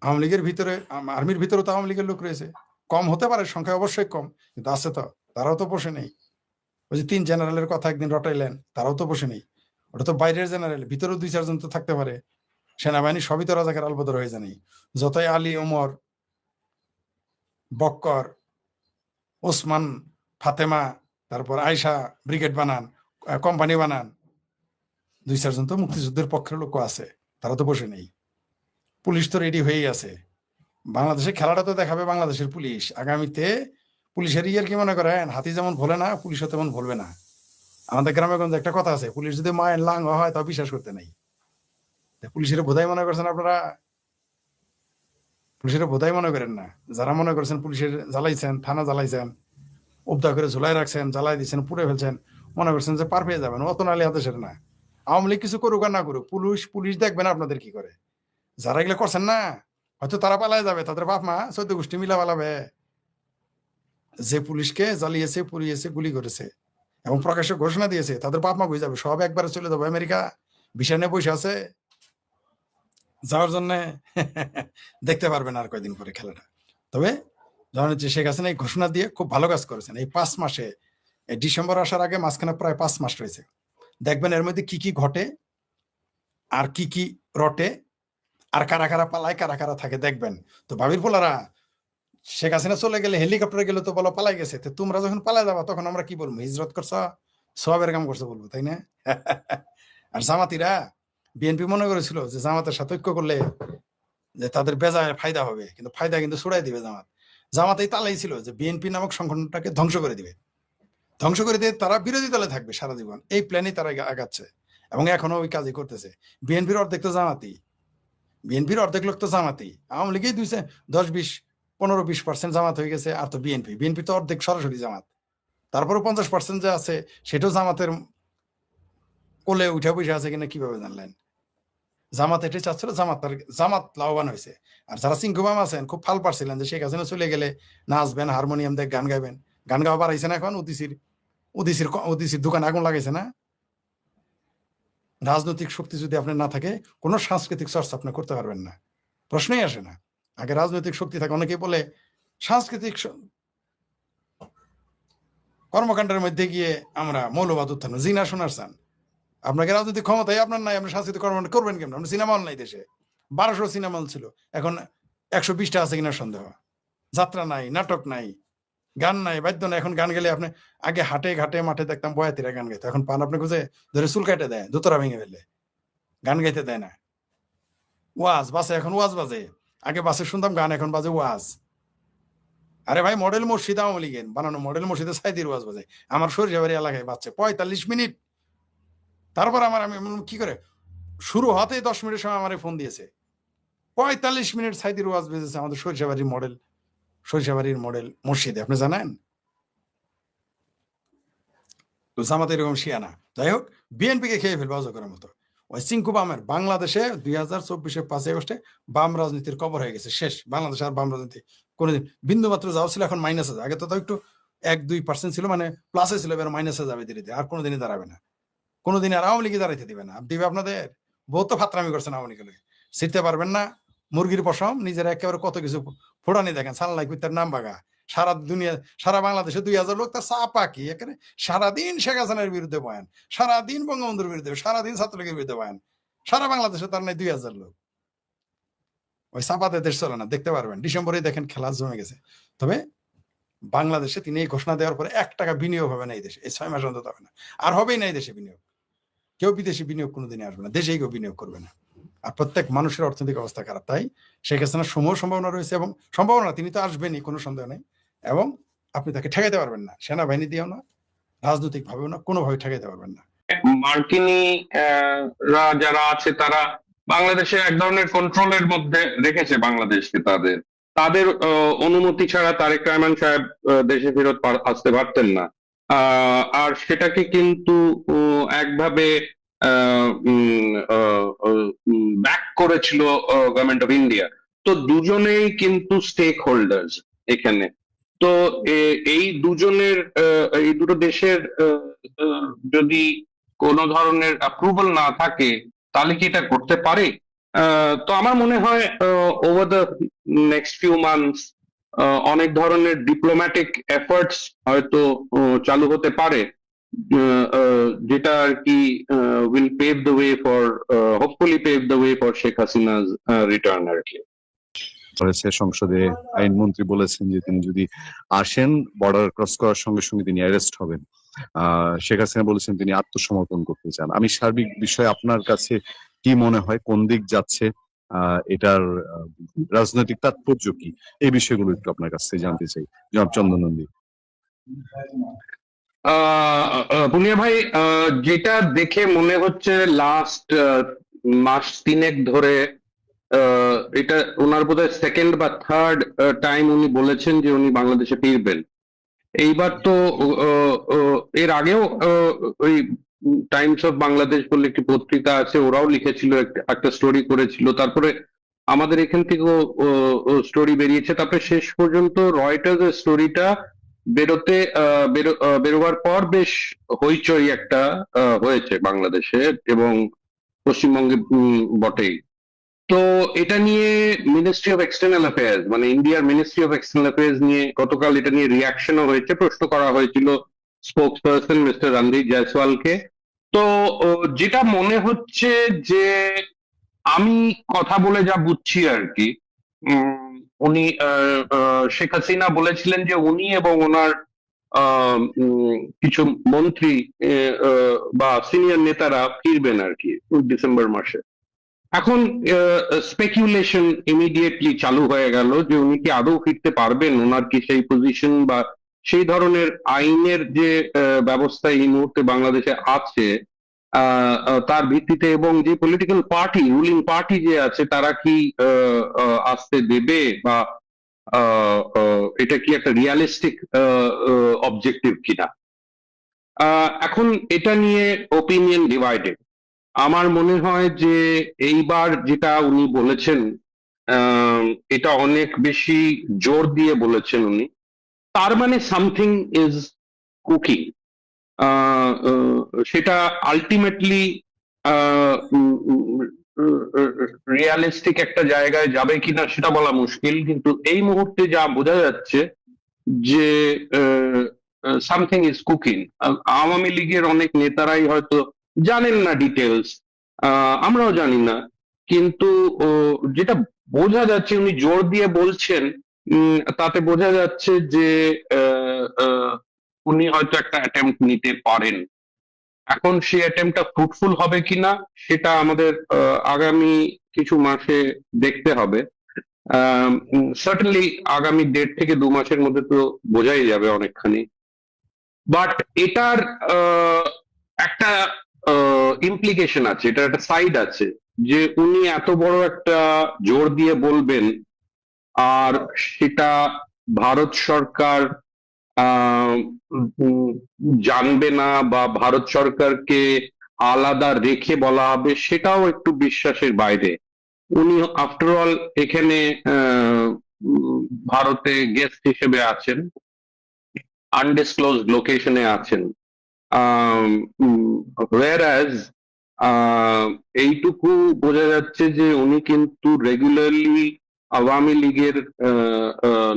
আওয়ামী লীগের ভিতরে, আর্মির ভিতরেও তো আওয়ামী লীগের লোক রয়েছে। কম হতে পারে, সংখ্যা অবশ্যই কম, কিন্তু আছে তো, তারাও তো বসে নেই। ওই যে 3 জেনারেলের কথা একদিন রটাইলেন, তারাও তো বসে নেই। ওটা তো বাইরের জেনারেল, ভিতরেও 2-4 জন তো থাকতে পারে। সেনাবাহিনী সবই তো রাজাকার আলবদর হয়ে জানি। যতই আলী, ওমর, বক্কর, ওসমান, ফাতেমা, তারপর আয়সা ব্রিগেড বানান, কোম্পানি বানান, 2-4 জন তো মুক্তিযুদ্ধের পক্ষের লোক আছে, তারা তো বসে নেই। পুলিশ তো রেডি হয়েই আছে। বাংলাদেশে খেলাটা তো দেখাবে বাংলাদেশের পুলিশ। আগামীতে পুলিশের ইয়ের কি মনে করেন, হাতি যেমন ভোলে না পুলিশও তেমন ভুলবে না। আমাদের গ্রামে গঞ্জে একটা কথা আছে, পুলিশ যদি মায়ের লাঙ্গ হয় তাও বিশ্বাস করতে নাই। পুলিশের বোধাই মনে করছেন আপনারা, পুলিশের বোধাই মনে করেন না। যারা মনে করছেন পুলিশের জ্বালাইছেন, থানা জ্বালাইছেন, উবদা করে ঝুলাই রাখছেন, জ্বালাই দিচ্ছেন, পুড়ে ফেলছেন, মনে করছেন যে পার পেয়ে যাবেন, অত নালি আদেশের না। আওয়ামী লীগ কিছু করুক আর না করুক, পুলিশ দেখবেন আপনাদের কি করে। যারা এগুলো করছেন না, হয়তো তারা পালায় যাবে, তাদের বাপ মা 14 গোষ্ঠী মিলা পালাবে। যে পুলিশকে জ্বালিয়েছে, পুড়িয়েছে, গুলি করেছে এবং প্রকাশ্যে ঘোষণা দিয়েছে, তাদের বাপ মা হয়ে যাবে, সব একবারে চলে যাবে আমেরিকা, ভিসা নিয়ে বসে আছে যাওয়ার জন্য। দেখতে পারবেন আর কয়দিন পরে খেলাটা। তবে ধরেন হচ্ছে শেখ হাসিনা এই ঘোষণা দিয়ে খুব ভালো কাজ করেছেন। এই 5 মাসে, এই ডিসেম্বর আসার আগে মাঝখানে প্রায় 5 মাস রয়েছে, দেখবেন এর মধ্যে কি কি ঘটে আর কি কি রটে, আর কারা কারা পালায়, কারা কারা থাকে দেখবেন। তো ভাবির পোলারা, শেখ হাসিনা চলে গেলে, হেলিকপ্টারে গেলে তো বলো পালাই গেছে, তো তোমরা যখন পালাই যাবা তখন আমরা কি বলবো, হিজরত করছো, সবের কাম করছো বলবো, তাই না? আর জামাতিরা, বিএনপি মনে করেছিল যে জামাতের সাথে ঐক্য করলে যে তাদের বেজায় ফায়দা হবে, কিন্তু ফায়দা কিন্তু ছুড়াই দিবে জামাত এই তালাই ছিল যে বিএনপি নামক সংগঠনটাকে ধ্বংস করে দিবে, ধ্বংস করে দিয়ে তারা বিরোধী দলে থাকবে সারা জীবন। এই প্ল্যানই তারা আগাচ্ছে এবং এখনো ওই কাজই করতেছে। বিএনপির অর্ধেক তো জামাতি, বিএনপির অর্ধেক লোক তো জামাতি। আওয়ামী লীগেই 10-20-15-20% জামাত হয়ে গেছে, আর তো বিএনপি তো অর্ধেক সরাসরি জামাত। তারপরে 50% যে আছে সেটাও জামাতের কোলে উঠে বসে আছে কিনা কিভাবে জানলেন? জামাত এটাই চাচ্ছিল, জামাত লাভবান হয়েছে। আর যারা সিংকুমাম আছেন খুব ফাল পারছিলেন যে শেখ হাসিনা চলে গেলে নাচবেন, হারমোনিয়াম দিয়ে গান গাইবেন, গান গাওয়া বাড়াইছে না, এখন উদিসির দোকানে আগুন লাগাইছে না। রাজনৈতিক শক্তি যদি আপনার না থাকে, কোনো সাংস্কৃতিক চর্চা আপনি করতে পারবেন না, প্রশ্নই আসে না। আগে রাজনৈতিক শক্তি থাকে। অনেকেই বলে সাংস্কৃতিক কর্মকাণ্ডের মধ্যে গিয়ে আমরা মৌলবাদ উত্থান, জিনা শোনার চান। আপনাকে রাজনৈতিক ক্ষমতাই আপনার নাই, আপনি সাংস্কৃতিক কর্মকাণ্ড করবেন কেমন? আপনি সিনেমা হল নাই দেশে, 1200 সিনেমা হল ছিল, এখন 120টা আছে কিনা সন্দেহ। যাত্রা নাই, নাটক নাই, গান নাই, বাদ্য নাই। এখন গান গেলে আপনি, আগে হাটে ঘাটে মাঠে দেখতাম বয়াতিরা গান গাইতো, এখন পান আপনি খুঁজে ধরে চুল কাটে দেয়, দোতরা ভেঙে ফেলে, গান গাইতে দেয় না। বাসে এখন ওয়াজ বাজে, আগে বাসে শুনতাম গান, এখন বাজে ওয়াজ। আরে ভাই, মডেল মসজিদ আওয়ামী লীগের বানানো, মডেল মসজিদে সাইদির ওয়াজ বাজে, আমার সরিষাবাড়ি এলাকায় বাজছে 45 মিনিট। তারপর আমি কি করে, শুরু হতেই 10 মিনিটের সময় আমার ফোন দিয়েছে, 45 মিনিট সাইদির ওয়াজ বেজেছে আমাদের সরিষাবাড়ির মডেল মসজিদে, আপনি জানেন? তো জামাত এরকম শিয়ানা। যাই হোক, বিএনপি কে খেয়ে ফেলবে অজয় করার মতো। ওই চিঙ্কু বামের বাংলাদেশে 2024-এর 5 আগস্টে বাম রাজনীতির কবর হয়ে গেছে, শেষ। বাংলাদেশে আর বাম রাজনীতি কোনোদিন বিন্দু মাত্র যাওয়া ছিল, এখন মাইনাসে যায়। আগে তো একটু 1-2% ছিল, মানে প্লাসে ছিল, এবার মাইনাসে যাবে ধীরে ধীরে, আর কোনোদিনই দাঁড়াবে না, কোনোদিন আর আওয়ামী লীগে দাঁড়াইতে দিবে না। দিবে আপনাদের, বহুত তো ফাতরামি করছেন আওয়ামী লীগে, ছিটতে পারবেন না। মুরগির পশম, নিজের একেবারে কত কিছু ফোড়ানি দেখেন, সানলাই কুইতার নাম বাগা, সারা দুনিয়া, সারা বাংলাদেশে 2000 লোক, তার চাপা কি এখানে, সারাদিন শেখ হাসিনার বিরুদ্ধে বয়ান, সারাদিন বঙ্গবন্ধুর বিরুদ্ধে, সারাদিন ছাত্রলীগের বিরুদ্ধে বয়ান, সারা বাংলাদেশে তার নাই 2000 লোক। ওই চাপাতে দেশ চলে না, দেখতে পারবেন। ডিসেম্বরে দেখেন খেলা জমে গেছে। তবে বাংলাদেশে তিনি এই ঘোষণা দেওয়ার পরে 1 টাকা বিনিয়োগ হবে না এই দেশে, এই 6 মাস অন্তত হবে না, আর হবেই না এই দেশে বিনিয়োগ। কেউ বিদেশি বিনিয়োগ কোনোদিনই আসবে না, দেশেই কেউ বিনিয়োগ করবে না। আর প্রত্যেক মানুষের অর্থনৈতিক অবস্থা খারাপ, তাই শেখ হাসিনার সম্ভাবনা রয়েছে, এবং সম্ভাবনা, তিনি তো আসবেনই, কোনো সন্দেহ নেই। এবং আপনি তাকে ঠেকাইতে পারবেন না, সেনাবাহিনী দিয়েও না, রাজনৈতিক ভাবেও না, কোনোভাবে ঠেকাইতে পারবেন না। মার্কিনী যারা আছে তারা বাংলাদেশে এক ধরনের কন্ট্রোলের মধ্যে রেখেছে বাংলাদেশকে, তাদের অনুমতি ছাড়া তারেক রহমান সাহেব দেশে ফেরত আসতে পারতেন না। আর সেটাকে কিন্তু একভাবে ব্যাক করেছিল গভর্নমেন্ট অফ ইন্ডিয়া। তো দুজনেই কিন্তু স্টেক হোল্ডার্স এখানে। তো এই দুটো দেশের যদি কোনো ধরনের অ্যাপ্রুভাল না থাকে, তাহলে কি এটা করতে পারে? তো আমার মনে হয় over the next few months অনেক ধরনের ডিপ্লোম্যাটিক এফার্টস হয়তো চালু হতে পারে, যেটা আর কি will pave the way for, hopefully pave the way for Sheikh হাসিনাজ রিটার্ন আর কি। করেছে সংসদে আইনমন্ত্রী বলেছেন যে তিনি যদি আসেন, বর্ডার ক্রস করার সঙ্গে সঙ্গে তিনি অ্যারেস্ট হবেন। শেখ হাসিনা বলেছেন তিনি আত্মসমর্পণ করতে চান। আমি সার্বিক বিষয়ে আপনার কাছে কি মনে হয়, কোন দিক যাচ্ছে, এটার রাজনৈতিক তাৎপর্য কি, এই বিষয়গুলো একটু আপনার কাছ থেকে জানতে চাই, জনাব চন্দন নন্দী। পুনিয়া ভাই, যেটা দেখে মনে হচ্ছে লাস্ট মাস তিনেক ধরে এটা ওনার বোধহয় সেকেন্ড বা থার্ড টাইম উনি বলেছেন যে উনি বাংলাদেশে ফিরবেন। এইবার তো এর আগেও ওই টাইমস অফ বাংলাদেশ বলে একটি পত্রিকা আছে, ওরাও লিখেছিল, একটা স্টোরি করেছিল, তারপরে আমাদের এখান থেকেও স্টোরি বেরিয়েছে, তারপরে শেষ পর্যন্ত রয়টার্স এর স্টোরিটা বেরোবার পর বেশ হইচই একটা হয়েছে বাংলাদেশে এবং পশ্চিমবঙ্গে বটেই। তো এটা নিয়ে মিনিস্ট্রি অফ এক্সটার্নাল অ্যাফেয়ার্স, মানে ইন্ডিয়ার মিনিস্ট্রি অফ এক্সটার্নাল অ্যাফেয়ার্স নিয়ে গতকাল এটা নিয়ে রিয়াকশনও হয়েছে, প্রশ্ন করা হয়েছিল স্পোকস পার্সন মিস্টার রণদীপ জয়সওয়ালকে। তো যেটা মনে হচ্ছে যে আমি কথা বলে যা বুঝছি আর কি, উনি শেখ হাসিনা বলেছিলেন যে উনি এবং ওনার কিছু মন্ত্রী বা সিনিয়র নেতারা ফিরবেন আর কি ডিসেম্বর মাসে। এখন স্পেকুলেশন ইমিডিয়েটলি চালু হয়ে গেল যে উনি কি আদৌ ফিরতে পারবেন, ওনার কি সেই পজিশন বা সেই ধরনের আইনের যে ব্যবস্থা এই মুহূর্তে বাংলাদেশে আছে তার ভিত্তিতে, এবং যে পলিটিক্যাল পার্টি, রুলিং পার্টি যে আছে, তারা কি আসতে দেবে, বা এটা কি একটা রিয়ালিস্টিক অবজেক্টিভ কিনা। এখন এটা নিয়ে ওপিনিয়ন ডিভাইডেড। আমার মনে হয় যে এইবার যেটা উনি বলেছেন এটা অনেক বেশি জোর দিয়ে বলেছেন উনি, তার মানে সামথিং ইজ কুকিং। সেটা আলটিমেটলি রিয়ালিস্টিক একটা জায়গায় যাবে কিনা সেটা বলা মুশকিল, কিন্তু এই মুহূর্তে যা বোঝা যাচ্ছে যে সামথিং ইজ কুকিং। আওয়ামী লীগের অনেক নেতারাই হয়তো জানেন না ডিটেলস, আমরাও জানি না, কিন্তু যেটা বোঝা যাচ্ছে উনি জোর দিয়ে বলছেন, তাতে বোঝা যাচ্ছে যে উনি হয়তো একটা অ্যাটেম্প্ট নিতে পারেন। এখন সেই অ্যাটেম্পটা ফ্রুটফুল হবে কিনা সেটা আমাদের আগামী কিছু মাসে দেখতে হবে। সার্টেনলি আগামী 1.5 থেকে 2 মাসের মধ্যে তো বোঝাই যাবে অনেকখানি। বাট এটার একটা ইমপ্লিকেশন আছে, এটার একটা সাইড আছে, যে উনি এত বড় একটা জোর দিয়ে বলবেন আর সেটা ভারত সরকার জানবে না, বা ভারত সরকারকে আলাদা রেখে বলা হবে, সেটাও একটু বিশ্বাসের বাইরে। উনি আফটার অল এখানে ভারতে গেস্ট হিসেবে আছেন, আনডিসক্লোজড লোকেশনে আছেন, whereas এইটুকু বোঝা যাচ্ছে যে উনি কিন্তু রেগুলারলি আওয়ামী লীগের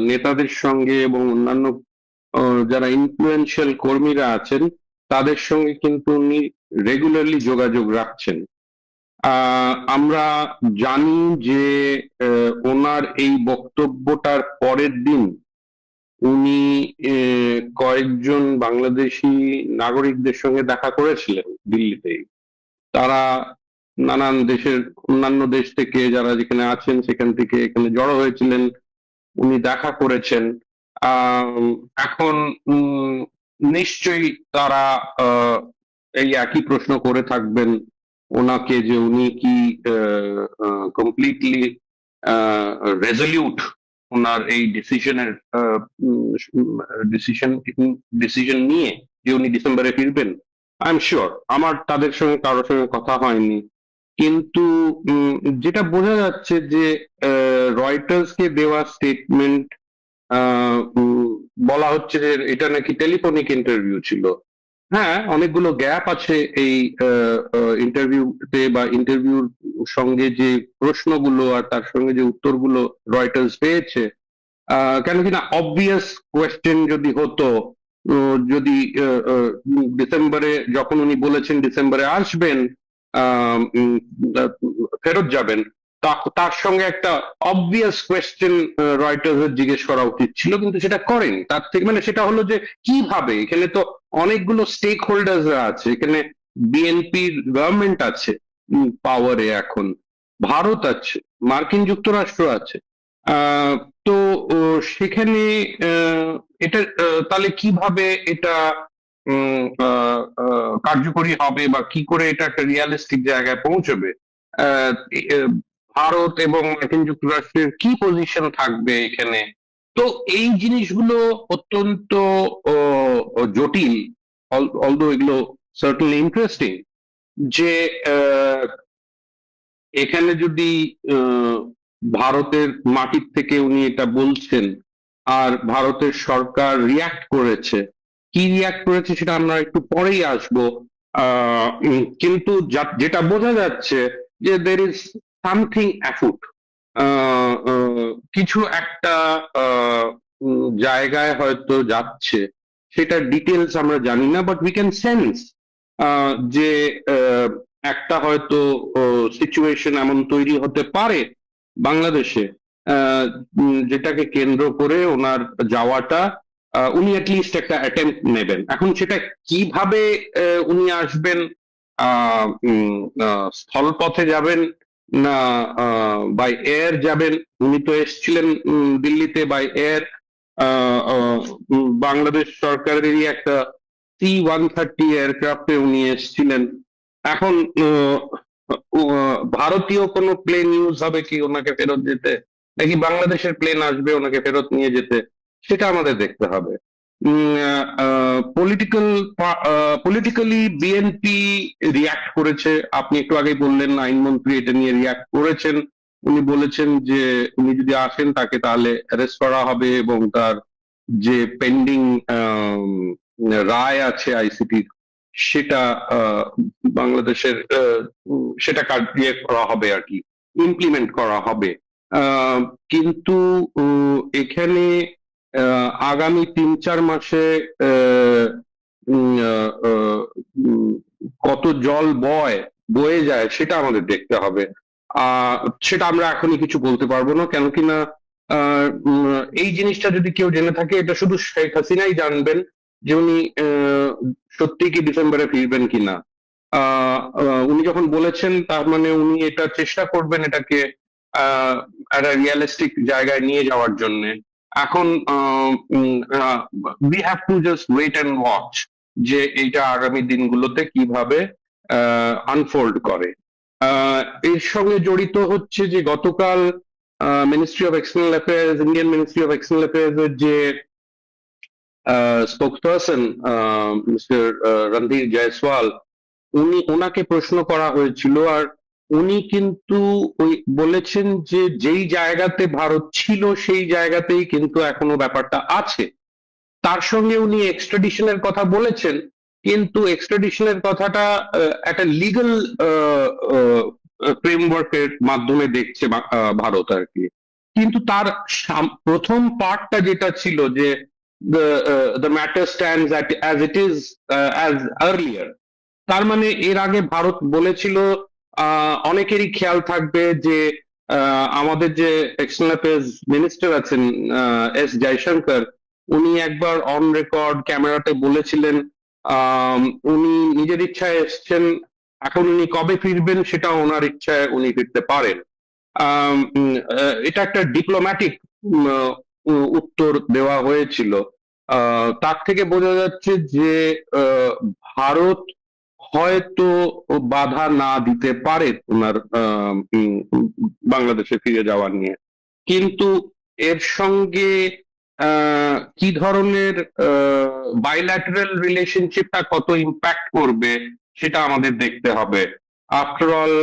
নেতাদের সঙ্গে এবং অন্যান্য যারা ইনফ্লুয়েন্সিয়াল কর্মীরা আছেন তাদের সঙ্গে কিন্তু উনি রেগুলারলি যোগাযোগ রাখছেন। আমরা জানি যে ওনার এই বক্তব্যটার পরের দিন উনি কয়েকজন বাংলাদেশি নাগরিকদের সঙ্গে দেখা করেছিলেন দিল্লিতেই। তারা নানান দেশের, অন্যান্য দেশ থেকে যারা যেখানে আছেন সেখান থেকে এখানে জড়ো হয়েছিলেন, উনি দেখা করেছেন। এখন নিশ্চয়ই তারা এই একই প্রশ্ন করে থাকবেন ওনাকে, যে উনি কি কমপ্লিটলি রেজলিউট ওনার এই ডিসিশন নিয়ে যে উনি ডিসেম্বরে ফিরবেন। আই এম শিওর, আমার তাদের সঙ্গে কারোর সঙ্গে কথা হয়নি, কিন্তু যেটা বোঝা যাচ্ছে যে রয়টার্সকে দেওয়া স্টেটমেন্ট বলা হচ্ছে যে এটা নাকি টেলিফোনিক ইন্টারভিউ ছিল। হ্যাঁ, অনেকগুলো গ্যাপ আছে এই ইন্টারভিউতে, বা ইন্টারভিউর সঙ্গে যে প্রশ্নগুলো আর তার সঙ্গে যে উত্তরগুলো রয়টার্স পেয়েছে। কেন কিনা অবভিয়াস কোয়েশ্চেন যদি হতো, যদি ডিসেম্বরে, যখন উনি বলেছেন ডিসেম্বরে আসবেন, ফেরত যাবেন, তার সঙ্গে একটা অবভিয়াস কোয়েশ্চেন রয়টার্স জিজ্ঞেস করা উচিত ছিল, কিন্তু সেটা করেন। তার থেকে মানে সেটা হলো যে কিভাবে, এখানে তো অনেকগুলো স্টেক হোল্ডার্স আছে, এখানে বিএনপির গভর্নমেন্ট আছে পাওয়ারে, এখন ভারত আছে, মার্কিন যুক্তরাষ্ট্র আছে, আহ, তো সেখানে এটা তাহলে কিভাবে এটা কার্যকরী হবে বা কি করে এটা একটা রিয়ালিস্টিক জায়গায় পৌঁছবে? আহ, এ- ভারত এবং মার্কিন যুক্তরাষ্ট্রের কি পজিশন থাকবে এখানে? তো এই জিনিসগুলো অত্যন্ত জটিল, অলদো এগুলো সার্টেনলি ইন্টারেস্টিং। যে এখানে যদি আহ, ভারতের মাটির থেকে উনি এটা বলছেন আর ভারতের সরকার রিয়াক্ট করেছে, কি রিয়াক্ট করেছে সেটা আমরা একটু পরেই আসবো। কিন্তু যেটা বোঝা যাচ্ছে যে দের ইজ সামথিং অ্যাফুট, কিছু একটা জায়গায় হয়তো যাচ্ছে। সেটা ডিটেলস আমরা জানি না, বাট উই ক্যান সেন্স যে একটা হয়তো সিচুয়েশন এমন তৈরি হতে পারে বাংলাদেশে, যেটাকে কেন্দ্র করে ওনার যাওয়াটা, উনি অ্যাটলিস্ট একটা অ্যাটেম্প নেবেন। এখন সেটা কিভাবে উনি আসবেন, স্থলপথে যাবেন না বাই এয়ার যাবেন? উনি তো এসেছিলেন দিল্লিতে বাই এয়ার, বাংলাদেশ সরকারেরই একটা C-130 এয়ারক্রাফটে উনি এসেছিলেন। এখন ভারতীয় কোনো প্লেন ইউজ হবে কি ওনাকে ফেরত যেতে, নাকি বাংলাদেশের প্লেন আসবে ওনাকে ফেরত নিয়ে যেতে, সেটা আমাদের দেখতে হবে। পলিটিক্যালি বিএনপি রিয়াক্ট করেছে, আপনি একটু আগেই বললেন আইনমন্ত্রী এটা নিয়ে রিয়াক্ট করেছেন। উনি বলেছেন যে উনি যদি আসেন তাকে তাহলে অ্যারেস্ট করা হবে এবং তার যে পেন্ডিং রায় আছে আইসিটির, সেটা বাংলাদেশের সেটা ইয়ে করা হবে আর কি, ইমপ্লিমেন্ট করা হবে। কিন্তু এখানে আগামী 3-4 মাসে আহ, উম, আহ, আহ, উম, কত জল বয়ে যায় সেটা আমাদের দেখতে হবে। সেটা আমরা এখনই কিছু বলতে পারবো না, কেন কি না এই জিনিসটা যদি কেউ জেনে থাকে এটা শুধু শেখ হাসিনাই জানবেন যে উনি সত্যি কি ডিসেম্বরে ফিরবেন কিনা। উনি যখন বলেছেন তার মানে উনি এটা চেষ্টা করবেন এটাকে একটা রিয়ালিস্টিক জায়গায় নিয়ে যাওয়ার জন্য। এখন we have to just wait and watch যে এইটা আগামী দিনগুলোতে কিভাবে আনফোল্ড করে। এর সঙ্গে জড়িত হচ্ছে যে গতকাল ministry of external affairs, Indian ministry of external affairs এর যে স্পোকসপারসন মিস্টার রণধীর জয়সওয়াল, ওনাকে প্রশ্ন করা হয়েছিল, আর উনি কিন্তু ওই বলেছেন যে যেই জায়গাতে ভারত ছিল সেই জায়গাতেই কিন্তু এখনো ব্যাপারটা আছে। তার সঙ্গে উনি এক্সট্রাডিশনের কথা বলেছেন, কিন্তু এক্সট্রাডিশনের কথাটা একটা লিগ্যাল ফ্রেমওয়ার্কের মাধ্যমে দেখছে ভারত আর কি। কিন্তু তার প্রথম পার্টটা যেটা ছিল যে the matter stands as it is as earlier, তার মানে এর আগে ভারত বলেছিল, অনেকেরই খেয়াল থাকবে যে আমাদের যে এক্সটার্নাল অ্যাফেয়ার্স মিনিস্টার আছেন এস জয়শঙ্কর, উনি একবার অন রেকর্ড ক্যামেরাতে বলেছিলেন উনি নিজের ইচ্ছায় এসছেন, এখন উনি কবে ফিরবেন সেটা ওনার ইচ্ছায় উনি ফিরতে পারেন। এটা একটা ডিপ্লোম্যাটিক উত্তর দেওয়া হয়েছিল। তার থেকে বোঝা যাচ্ছে যে ভারত হয়তো বাধা না দিতে পারে ওনার বাংলাদেশে ফিরে যাওয়া নিয়ে, কিন্তু এর সঙ্গে কি ধরনের বাইল্যাটারাল রিলেশনশিপটা কত ইম্প্যাক্ট করবে সেটা আমাদের দেখতে হবে। আফটার অল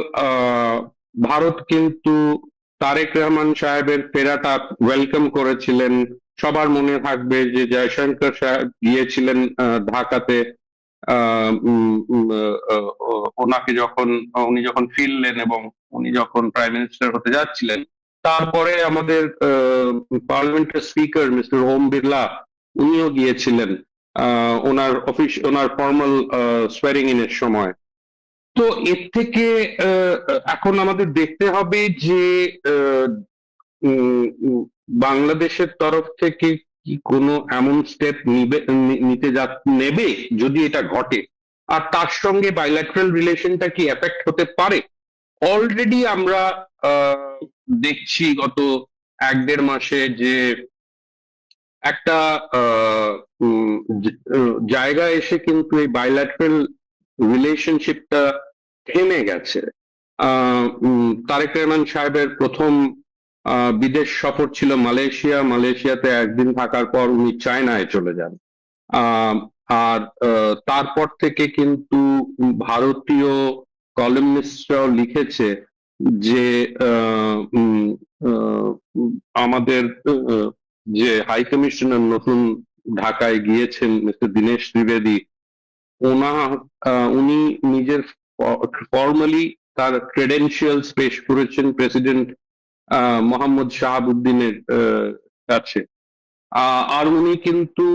ভারত কিন্তু তারেক রহমান সাহেবের ফেরাটা ওয়েলকাম করেছিলেন। সবার মনে থাকবে যে জয়শঙ্কর সাহেব গিয়েছিলেন ঢাকাতে, ওনাকে যখন উনি যখন ফিরলেন এবং উনি যখন প্রাইম মিনিস্টার হতে যাচ্ছিলেন, তারপরে আমাদের পার্লামেন্টের স্পিকার মিস্টার ওম বিড়লা উনিও গিয়েছিলেন ওনার ফর্মাল সোয়ারিং ইন এর সময়। তো এর থেকে এখন আমাদের দেখতে হবে যে বাংলাদেশের তরফ থেকে কি কোনো এমন স্টেপ নেবে যদি এটা ঘটে, আর তার সঙ্গে বাইল্যাটারাল রিলেশনটা কি এফেক্ট হতে পারে। অলরেডি আমরা দেখছি গত দেড় মাসে যে একটা জায়গায় এসে কিন্তু এই বাইল্যাটারাল রিলেশনশিপটা থেমে গেছে। তারেক রহমান সাহেবের প্রথম বিদেশ সফর ছিল মালয়েশিয়াতে একদিন থাকার পর উনি চায়নায় চলে যান। আর তারপর থেকে কিন্তু ভারতীয় কলামিস্টরাও লিখেছে যে আমাদের যে হাই কমিশনার নতুন ঢাকায় গিয়েছেন মিস্টার দীনেশ ত্রিবেদী, উনি নিজের ফর্মালি তার ক্রেডেনশিয়ালস পেশ করেছেন প্রেসিডেন্ট মোহাম্মদ শাহাবুদ্দিনের কাছে। আর উনি কিন্তু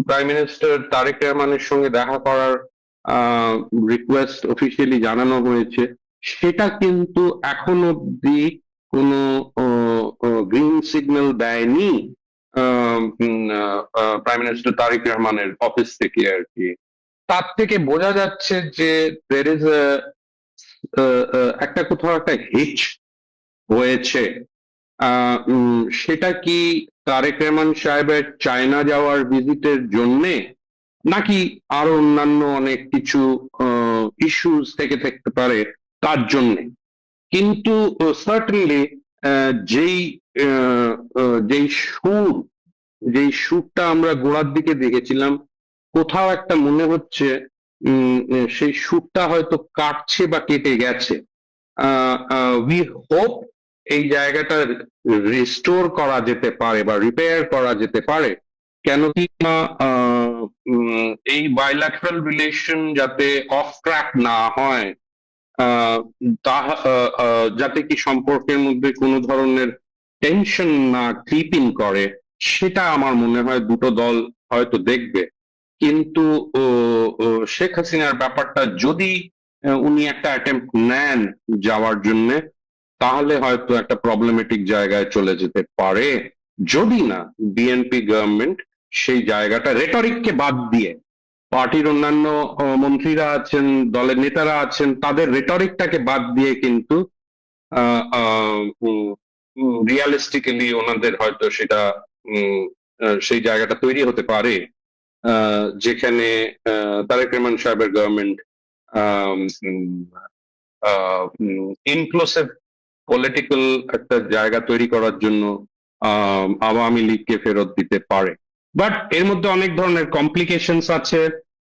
প্রাইম মিনিস্টার তারেক রহমানের সঙ্গে দেখা করার রিকোয়েস্ট অফিসিয়ালি জানানো হয়েছে। সেটা কিন্তু এখন অব্দি কোনো গ্রিন সিগন্যাল দেয়নি প্রাইম মিনিস্টার তারেক রহমানের অফিস থেকে আর কি। তার থেকে বোঝা যাচ্ছে যে there is একটা কোথাও একটা হিচ হয়েছে। সেটা কি তারেক রহমান সাহেবের চায়না যাওয়ার ভিজিটের জন্যে, নাকি আরো অন্যান্য অনেক কিছু ইস্যুস থেকে থাকতে পারে তার জন্যে। কিন্তু সার্টেনলি যেই সুরটা আমরা গোড়ার দিকে দেখেছিলাম, কোথাও একটা মনে হচ্ছে সেই সুরটা হয়তো কাটছে বা কেটে গেছে। উই হোপ এই জায়গাটা রিস্টোর করা যেতে পারে বা রিপেয়ার করা যেতে পারে। কেন কি না এই বাইল্যাটারাল রিলেশন যাতে অফ ট্র্যাক না হয়, যাতে কি সম্পর্কের মধ্যে কোনো ধরনের টেনশন না ক্রিপিং করে, সেটা আমার মনে হয় দুটো দল হয়তো দেখবে। কিন্তু শেখ হাসিনার ব্যাপারটা যদি উনি একটা অ্যাটেম্প্ট নেন যাওয়ার জন্য, তাহলে হয়তো একটা প্রবলেমেটিক জায়গায় চলে যেতে পারে, যদি না বিএনপি গভর্নমেন্ট সেই জায়গাটা রেটরিককে বাদ দিয়ে, পার্টির অন্যান্য মন্ত্রীরা আছেন, দলের নেতারা আছেন, তাদের রেটরিকটাকে বাদ দিয়ে কিন্তু রিয়ালিস্টিক্যালি ওনাদের হয়তো সেটা সেই জায়গাটা তৈরি হতে পারে যেখানে তারেক রহমান সাহেবের গভর্নমেন্ট ইনক্লুসিভ পলিটিক্যাল একটা জায়গা তৈরি করার জন্য আওয়ামী লীগকে ফেরত দিতে পারে। বাট এর মধ্যে অনেক ধরনের কমপ্লিকেশনস আছে,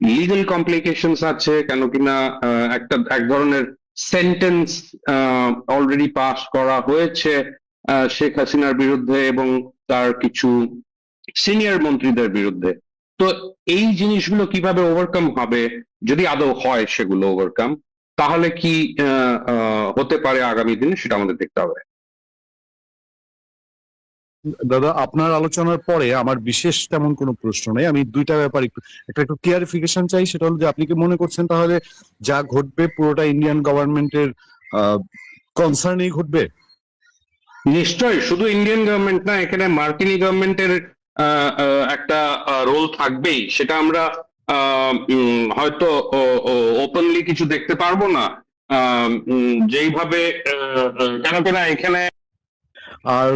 লিগাল কমপ্লিকেশনস আছে। কেন কিনা এক ধরনের সেন্টেন্স অলরেডি পাস করা হয়েছে শেখ হাসিনার বিরুদ্ধে এবং তার কিছু সিনিয়র মন্ত্রীদের বিরুদ্ধে। তো এই জিনিসগুলো কিভাবে ওভারকাম হবে, যদি আদৌ হয় সেগুলো ওভারকাম, তাহলে কি হতে পারে আগামী দিনে, সেটা আমাদের দেখতে হবে। দাদা, আপনার আলোচনার পরে আমার বিশেষ তেমন কোনো প্রশ্ন নেই। আমি দুইটা ব্যাপার একটু ক্লিয়ারিফিকেশন চাই। সেটা হলো যে আপনি কি মনে করছেন তাহলে যা ঘটবে পুরোটা ইন্ডিয়ান গভর্নমেন্টের কনসার্নেই ঘটবে? নিশ্চয়ই, শুধু ইন্ডিয়ান গভর্নমেন্ট না, এখানে মার্কিনী গভর্নমেন্টের একটা রোল থাকবেই। সেটা আমরা হয়তো ওপেনলি কিছু দেখতে পারবো না, যেইভাবে কেন কিনা এখানে। আর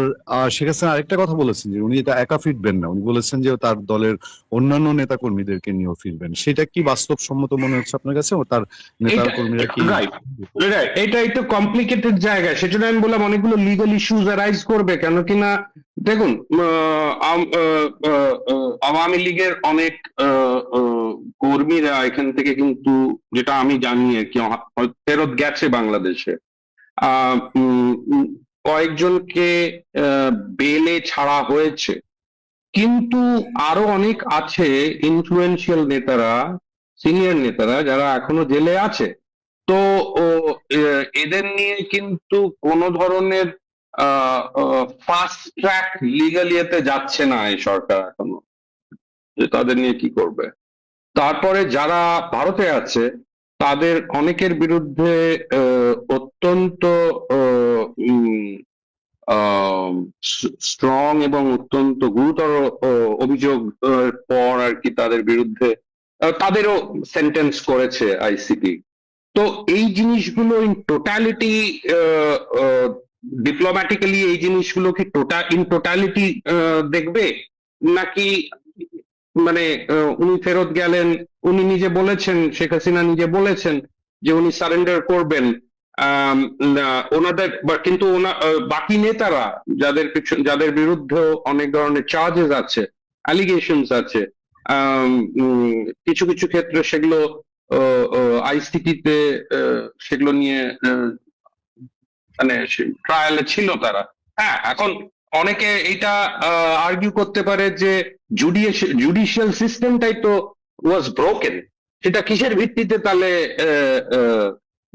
শেখ হাসিনা আরেকটা কথা বলেছেন যে উনি এটা একা ফিরবেন না, উনি বলেছেন যে তার দলের অন্যান্য নেতা কর্মীদেরকে নিয়েও ফিরবেন। সেটা কি বাস্তবসম্মত মনে হচ্ছে আপনার কাছে? ও তার নেতা কর্মীরা কি? এটা একটু কমপ্লিকেটেড জায়গা, সেজন্য আমি বললাম অনেকগুলো লিগাল ইস্যুজ অ্যারাইজ করবে। কেন কিনা দেখুন, আওয়ামী লীগের অনেক কর্মীরা এখান থেকে কিন্তু, যেটা আমি জানি আর কি, ফেরত গেছে বাংলাদেশে। কয়েকজনকে বেলে ছাড়া হয়েছে, কিন্তু আরো অনেক আছে ইনফ্লুয়েন্সিয়াল নেতারা, সিনিয়র নেতারা, যারা এখনো জেলে আছে। তো এদের নিয়ে কিন্তু কোনো ধরনের ফাস্ট ট্র্যাক লিগাল ইয়েতে যাচ্ছে না এই সরকার এখনো, যে তাদের নিয়ে কি করবে। তারপরে যারা ভারতে আছে তাদের অনেকের বিরুদ্ধে অত্যন্ত স্ট্রং এবং অত্যন্ত গুরুতর অভিযোগ পর আর কি তাদের বিরুদ্ধে তাদেরও সেন্টেন্স করেছে আইসিটি। তো এই জিনিসগুলো ইন টোটালিটি ডিপ্লোম্যাটিক্যালি এই জিনিসগুলোকে ইন টোটালিটি দেখবে, নাকি মানে উনি ফেরত গেলেন, উনি নিজে বলেছেন, শেখ হাসিনা নিজে বলেছেন যে উনি সারেন্ডার করবেন, ওনাদের কিন্তু বাকি নেতারা যাদের বিরুদ্ধেও অনেক ধরনের চার্জেস আছে, অ্যালিগেশনস আছে, কিছু কিছু ক্ষেত্রে সেগুলো আইসিটিতে সেগুলো নিয়ে মানে ট্রায়ালে ছিল তারা। হ্যাঁ, এখন অনেকে এটা আর্গিউ করতে পারে যে জুডিশিয়াল সিস্টেমটাই তো ওয়াজ ব্রোকেন, সেটা কিসের ভিত্তিতে তাহলে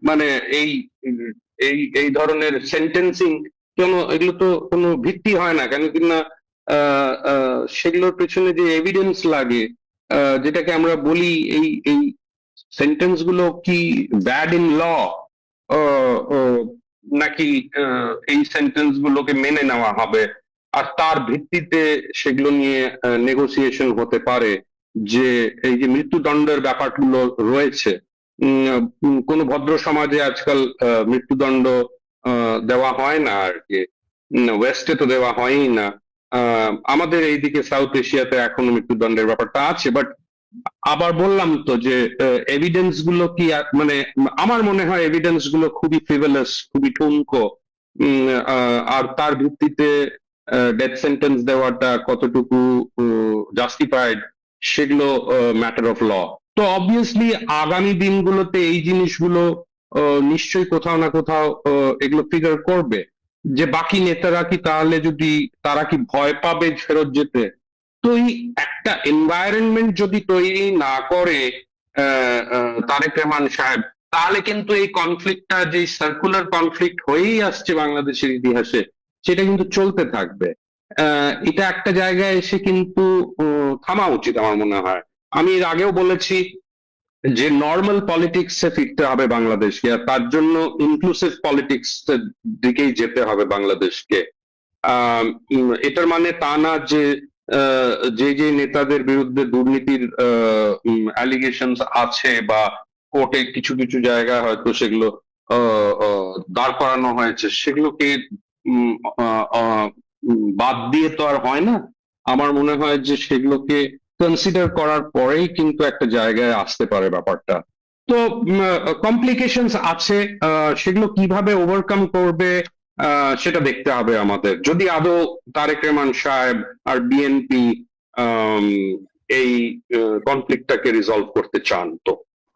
মানে এই এই এই ধরনের সেন্টেন্সিং কেন, এগুলো তো কোনো ভিত্তি হয় না কেন কিনা সেগুলোর পেছনে যে এভিডেন্স লাগে, যেটাকে আমরা বলি এই এই সেন্টেন্স গুলো কি ব্যাড ইন ল, নাকি এই সেন্টেন্স গুলোকে মেনে নেওয়া হবে আর তার ভিত্তিতে সেগুলো নিয়ে নেগোসিয়েশন হতে পারে। যে এই যে মৃত্যুদণ্ডের ব্যাপারগুলো রয়েছে, কোন ভদ্র সমাজে আজকাল মৃত্যুদণ্ড দেওয়া হয় না আর কি, ওয়েস্টে তো দেওয়া হয়ই না, আমাদের এইদিকে সাউথ এশিয়াতে এখনো মৃত্যুদণ্ডের ব্যাপারটা আছে। বাট আবার বললাম তো যে এভিডেন্স গুলো কি মানে আমার মনে হয় এভিডেন্স গুলো খুবই ফ্রিভেলাস, খুবই ঠুনকো, আর তার ভিত্তিতে ডেথ সেন্টেন্স দেওয়াটা কতটুকু জাস্টিফাইড সেগুলো ম্যাটার অফ ল। তো অবভিয়াসলি আগামী দিনগুলোতে এই জিনিসগুলো নিশ্চয়ই কোথাও না কোথাও এগুলো ফিগার করবে, যে বাকি নেতারা কি তাহলে যদি তারা কি ভয় পাবে ফেরত যেতে। তো এই একটা এনভায়রনমেন্ট যদি তৈরি না করে তারেক রহমান সাহেব, তাহলে কিন্তু এই কনফ্লিক্টটা যে সার্কুলার কনফ্লিক্ট হয়েই আসছে বাংলাদেশের ইতিহাসে, সেটা কিন্তু চলতে থাকবে। এটা একটা জায়গায় এসে কিন্তু থামা উচিত আমার মনে হয়। আমি এর আগেও বলেছি যে নর্মাল পলিটিক্স এ ফিরতে হবে বাংলাদেশকে, আর তার জন্য ইনক্লুসিভ পলিটিক্স এর দিকেই যেতে হবে বাংলাদেশকে। এটার মানে তা না যে যে নেতাদের বিরুদ্ধে দুর্নীতির অ্যালিগেশন আছে বা কোর্টে কিছু কিছু জায়গায় হয়তো সেগুলো দাঁড় করানো হয়েছে, সেগুলোকে বাদ দিয়ে তো আর হয় না। আমার মনে হয় যে সেগুলোকে কনসিডার করার পরেই কিন্তু একটা জায়গায় আসতে পারে ব্যাপারটা। তো কমপ্লিকেশনস আছে, সেগুলো কিভাবে ওভারকাম করবে সেটা দেখতে হবে আমাদের, যদি আদৌ তারেক রহমান সাহেব আর বিএনপি এই কনফ্লিক্টটাকে রিজলভ করতে চান। তো